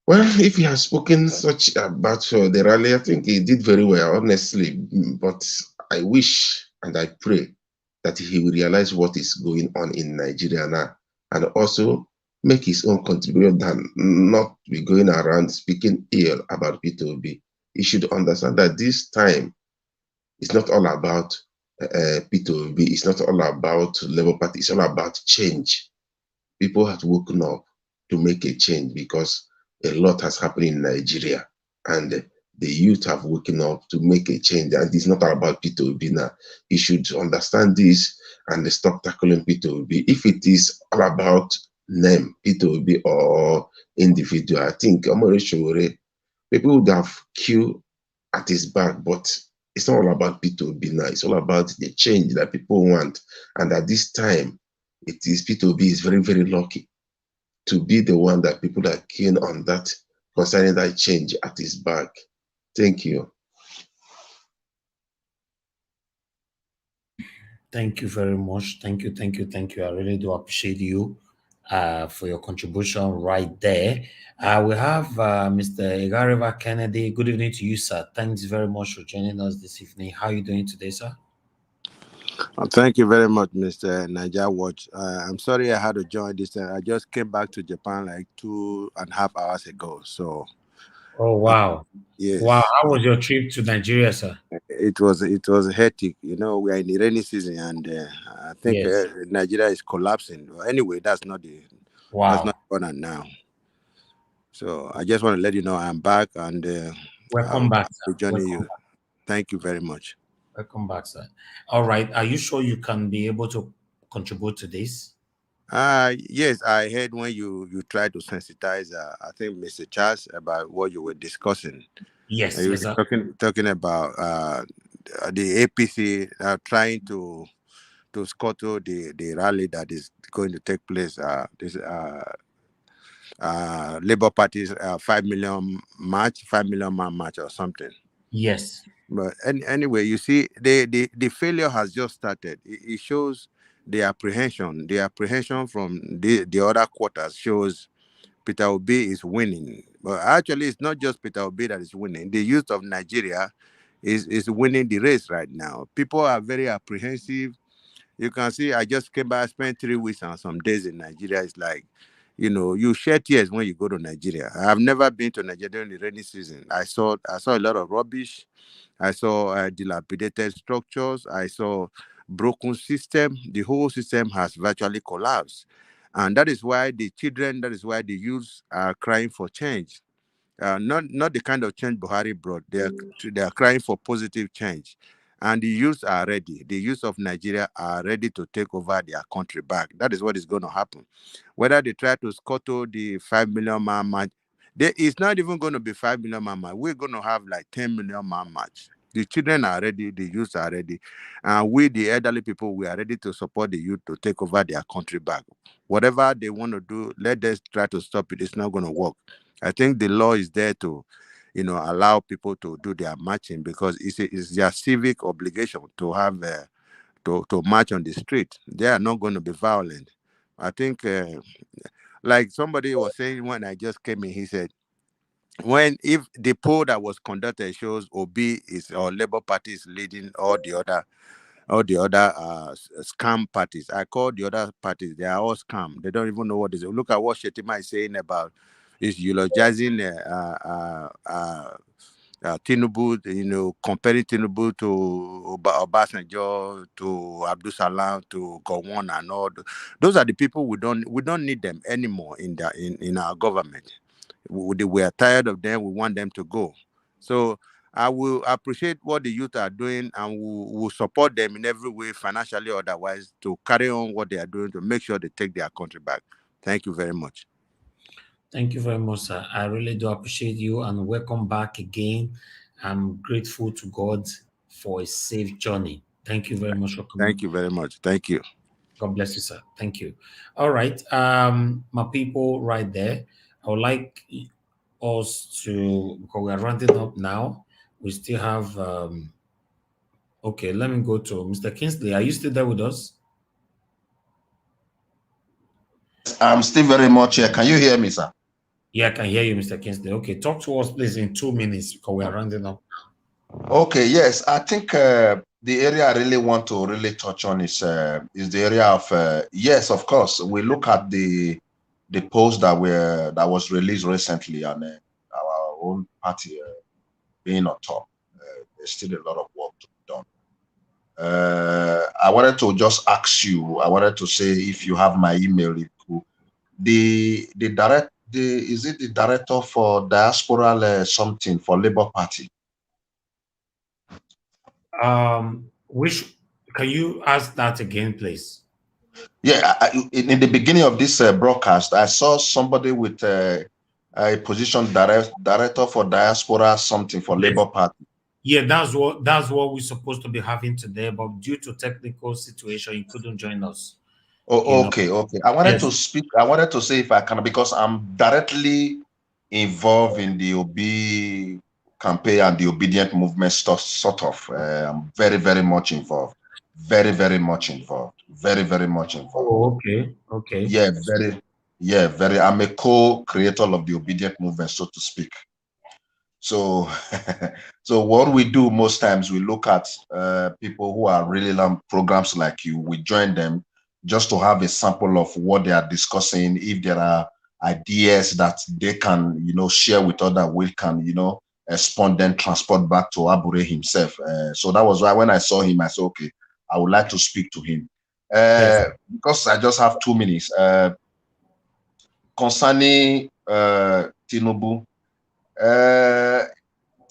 well, if he has spoken such about the rally, I think he did very well, honestly. But I wish and I pray that he will realize what is going on in Nigeria now and also make his own contribution than not be going around speaking ill about Peter Obi. He should understand that this time it's not all about Peter Obi. It's not all about Labour Party. It's all about change. People have woken up to make a change because a lot has happened in Nigeria, and the youth have woken up to make a change. And it's not all about Peter Obi now. He should understand this and stop tackling Peter Obi. If it is all about name, Peter Obi or individual, I think Sowore, people would have queued at his back, but it's not all about Peter Obi now. It's all about the change that people want. And at this time, it is Peter Obi is very, very lucky to be the one that people are keen on that concerning that change at his back. Thank you. Thank you very much. Thank you. I really do appreciate you for your contribution right there. We have Mr. Igariva Kennedy. Good evening to you, sir. Thanks very much for joining us this evening. How are you doing today, sir? Thank you very much, Mr. Niger Watch. I'm sorry I had to join this. I just came back to Japan like 2.5 hours ago. So, oh wow, yes. Wow, how was your trip to Nigeria, sir? It was hectic. You know, we are in the rainy season, and I think Yes. Nigeria is collapsing. Anyway, that's not Wow. on now. So I just want to let you know I'm back, and Welcome back, I'll sir. join Welcome you. back. Thank you very much. Welcome back, sir. All right. Are you sure you can be able to contribute to this? Yes, I heard when you tried to sensitize, I think Mr. Charles about what you were discussing. Yes, You yes, were sir. talking about the APC trying to to scuttle the rally that is going to take place. This Labour Party's 5 million march, 5 million man march or something. Yes. But anyway, you see, the failure has just started. It shows the apprehension. The apprehension from the other quarters shows Peter Obi is winning. But actually, it's not just Peter Obi that is winning. The youth of Nigeria is winning the race right now. People are very apprehensive. You can see, I just came back, spent 3 weeks and some days in Nigeria. It's like, you shed tears when you go to Nigeria. I've never been to Nigeria during the rainy season. I saw a lot of rubbish. I saw dilapidated structures. I saw broken system. The whole system has virtually collapsed. And that is why the children, that is why the youths are crying for change. Not the kind of change Buhari brought. They are crying for positive change. And the youths are ready. The youth of Nigeria are ready to take over their country back. That is what is going to happen. Whether they try to scuttle the 5 million man march, it's not even going to be 5 million man march. We're going to have like 10 million man march. The children are ready, the youth are ready. And we, the elderly people, we are ready to support the youth to take over their country back. Whatever they want to do, let us try to stop it. It's not going to work. I think the law is there to, allow people to do their marching because it's their civic obligation to have to march on the street. They are not going to be violent. I think, like somebody was saying when I just came in, he said, if the poll that was conducted shows Obi or Labour Party is leading all the other scam parties. I call the other parties, they are all scam. They don't even know what is it. Look at what Shetima is saying about is eulogizing Tinubu, comparing Tinubu to Obasanjo, to Abdul Salam, to Gowon and all. Those are the people we don't need them anymore in our government. We are tired of them. We want them to go. So I will appreciate what the youth are doing and will support them in every way, financially or otherwise, to carry on what they are doing to make sure they take their country back. Thank you very much. Thank you very much, sir. I really do appreciate you and welcome back again. I'm grateful to God for a safe journey. Thank you very much for coming. Thank you very much. Thank you. God bless you, sir. Thank you. All right. My people right there, I would like us to, because we are rounding up now, we still have, okay, let me go to Mr. Kingsley. Are you still there with us? I'm still very much here. Can you hear me, sir? Yeah, I can hear you, Mr. Kingsley. Okay, talk to us, please, in 2 minutes because we are rounding up. Okay, yes. I think the area I really want to really touch on is the area of yes, of course. We look at the post that was released recently on our own party being on top. There's still a lot of work to be done. I wanted to just ask you. I wanted to say if you have my email, is it the director for Diaspora something for Labour Party? Which can you ask that again, please? Yeah, in the beginning of this broadcast, I saw somebody with a position director for Diaspora something for Labour Party. Yeah, that's what we're supposed to be having today, but due to technical situation, you couldn't join us. Oh, okay. I wanted to speak. I wanted to say if I can, because I'm directly involved in the OB campaign and the obedient movement sort of. I'm very, very much involved. Very, very much involved. Very, very much involved. Oh, okay. Yeah, very. I'm a co-creator of the obedient movement, so to speak. So, so what we do most times, we look at people who are really on programs like you. We join them just to have a sample of what they are discussing. If there are ideas that they can, share with others, we can, spawn then transport back to Abure himself. So that was why when I saw him, I said, okay, I would like to speak to him. Because I just have 2 minutes. Concerning Tinubu,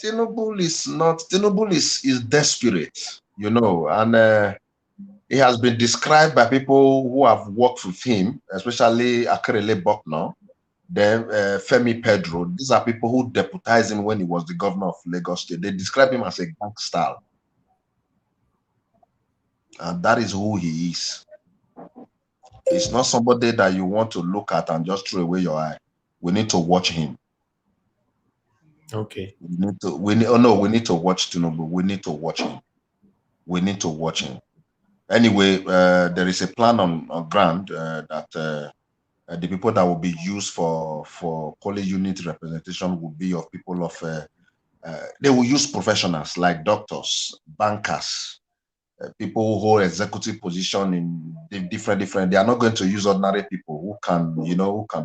Tinubu is desperate, and he has been described by people who have worked with him, especially Akerele Bokno, then Femi Pedro. These are people who deputized him when he was the governor of Lagos State. They describe him as a gangster. And that is who he is. It's not somebody that you want to look at and just throw away your eye. We need to watch him. Okay. We need to watch Tinubu. We need to watch him. We need to watch him. Anyway, there is a plan on ground that the people that will be used for college unit representation will be of people of they will use professionals like doctors, bankers, people who hold executive position in different. They are not going to use ordinary people who can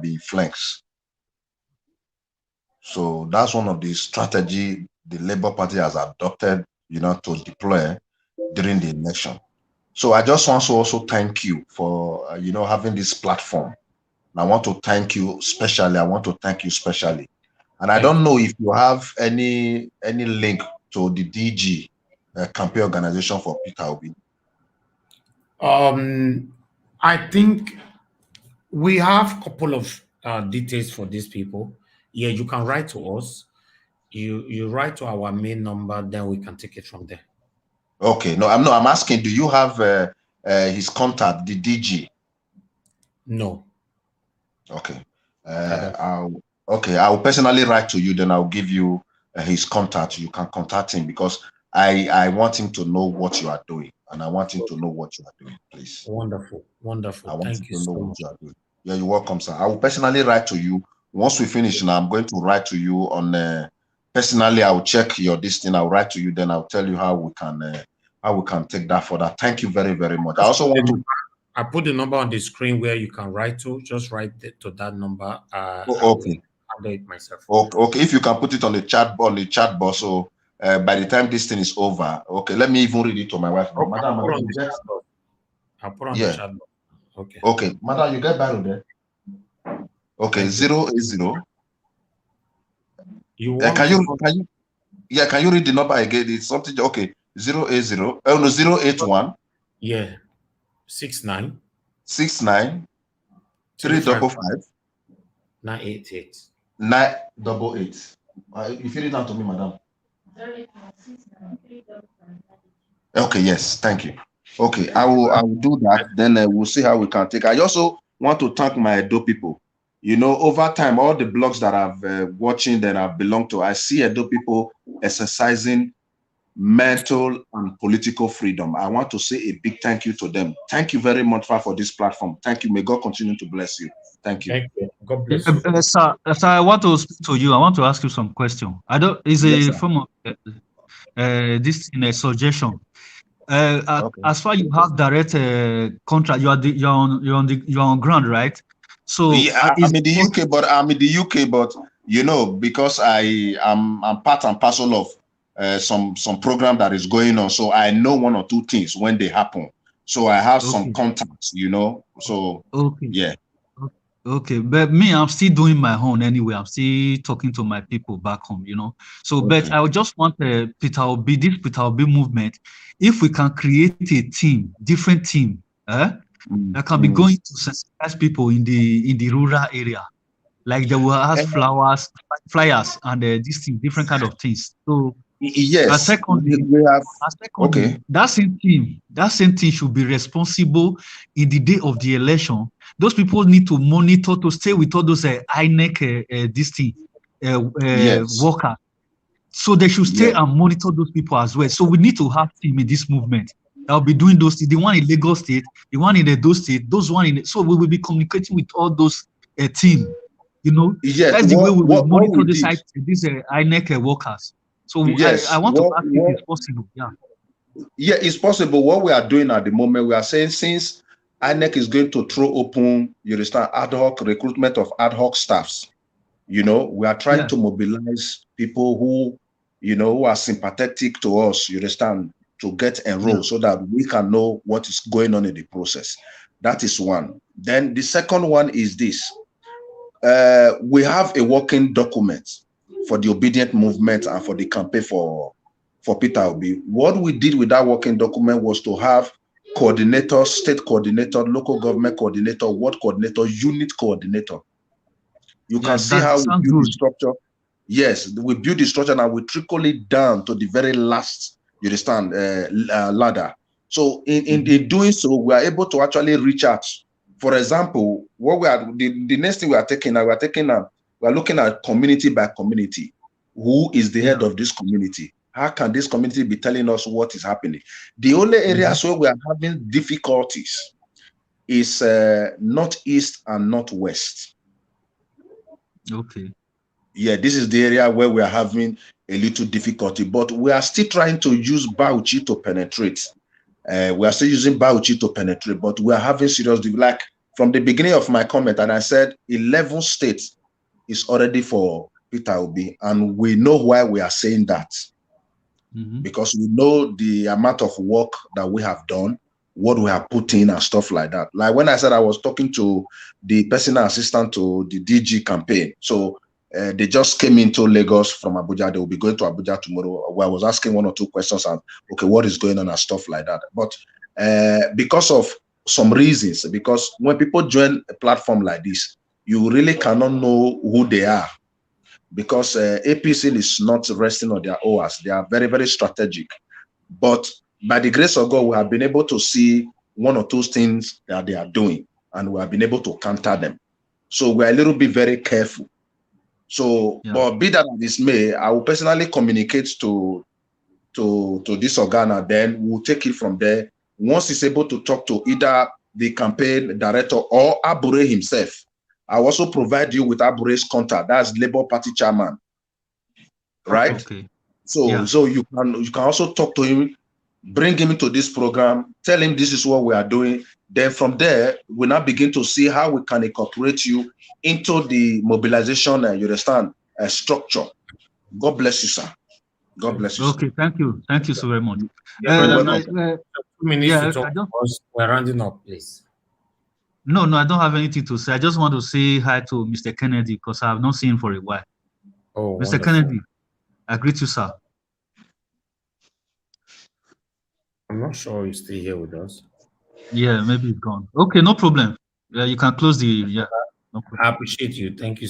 be influenced. So that's one of the strategy the Labour Party has adopted, to deploy during the election. So I just want to also thank you for having this platform. And I want to thank you specially. And I don't know if you have any link to the DG campaign organization for Peter Obi. I think we have a couple of details for these people. Yeah, you can write to us. You write to our main number, then we can take it from there. Okay, I'm asking, do you have his contact, the DG? No. Okay. I'll personally write to you, then I'll give you his contact. You can contact him because I want him to know what you are doing, and I want him to know what you are doing, please. Wonderful. I want Thank you to know so what much. you are doing. Yeah, you're welcome, sir. I will personally write to you. Once we finish, now I'm going to write to you on personally. I'll check your this I'll write to you, then I'll tell you how we can take that further. Thank you very, very much. I also want to. I put the number on the screen where you can write to. Just write to that number. Okay. I'll do it myself. Okay. If you can put it on the chat box, so by the time this thing is over, okay. Let me even read it to my wife. Okay, Madam, I'll put on the chat box. Okay. Okay, Madam, you get Barrow there. Okay, 080. You want can you read the number again? It's something. Okay, 080. Oh no, 081. Yeah. 69 355 988 988. You feel it down to me, madam. Okay, yes, thank you. Okay, I will do that. Then we'll see how we can take. I also want to thank my Edo people. Over time, all the blogs that I've watching that I belong to, I see Edo people exercising mental and political freedom. I want to say a big thank you to them. Thank you very much for this platform. Thank you. May God continue to bless you. Thank you. Thank you. God bless you. Sir, I want to speak to you. I want to ask you some question. It's a form of this in a suggestion. Okay. As far you have direct contract, you're on ground, right? So yeah, I'm in the UK, but because I'm part and parcel of some program that is going on, so I know one or two things when they happen. So I have some contacts, So yeah. Okay, but me, I'm still doing my own anyway. I'm still talking to my people back home, So, but I just want this Peter Obi movement. If we can create a team, different team, that can be going to sensitize people in the rural area, like they will have flyers, and this thing, different kind of things. So, yes, secondly, that same team should be responsible in the day of the election. Those people need to monitor, to stay with all those INEC workers. So they should stay and monitor those people as well. So we need to have team in this movement that will be doing those things. The one in Lagos State, the one in Edo State, those one in. So we will be communicating with all those team. That's the way we will monitor these INEC workers. So I want to ask if it's possible. Yeah, it's possible. What we are doing at the moment, we are saying since INEC is going to throw open, ad hoc recruitment of ad hoc staffs. We are trying to mobilize people who, who are sympathetic to us, to get enrolled so that we can know what is going on in the process. That is one. Then the second one is this. We have a working document for the obedient movement and for the campaign for Peter Obi. What we did with that working document was to have coordinator, state coordinator, local government coordinator, ward coordinator, unit coordinator. You can see how we build the structure. Yes, we build the structure and we trickle it down to the very last, ladder. So in doing so, we are able to actually reach out. For example, what we are the next thing we are taking now, we are looking at community by community. Who is the head of this community? How can this community be telling us what is happening? The only areas where we are having difficulties is northeast and northwest. Okay. Yeah, this is the area where we are having a little difficulty, but we are still trying to use Bauchi to penetrate. We are still using Bauchi to penetrate, but we are having serious, like from the beginning of my comment, and I said 11 states is already for Peter Obi, and we know why we are saying that. Because we know the amount of work that we have done, what we have put in and stuff like that. Like when I said I was talking to the personal assistant to the DG campaign, so they just came into Lagos from Abuja. They will be going to Abuja tomorrow. Where I was asking one or two questions and okay, what is going on and stuff like that. But because of some reasons, because when people join a platform like this, you really cannot know who they are, because APC is not resting on their oars. They are very, very strategic. But by the grace of God, we have been able to see one or two things that they are doing, and we have been able to counter them. So we're a little bit very careful. So, but be that as it may, I will personally communicate to this organ, then we'll take it from there. Once he's able to talk to either the campaign director or Abure himself, I also provide you with Abure's contact. That's Labour Party chairman, right? Okay. So you can also talk to him, bring him into this program, tell him this is what we are doing. Then from there, we now begin to see how we can incorporate you into the mobilization, you understand, structure. God bless you, sir. God bless you. Okay, thank you. Thank you so very much. 2 minutes to we're rounding up, please. No, I don't have anything to say. I just want to say hi to Mr. Kennedy because I have not seen him for a while. Oh, Mr. wonderful. Kennedy, I greet you, sir. I'm not sure he's still here with us. Yeah, maybe he's gone. Okay, no problem. You can close the, no problem. I appreciate you. Thank you.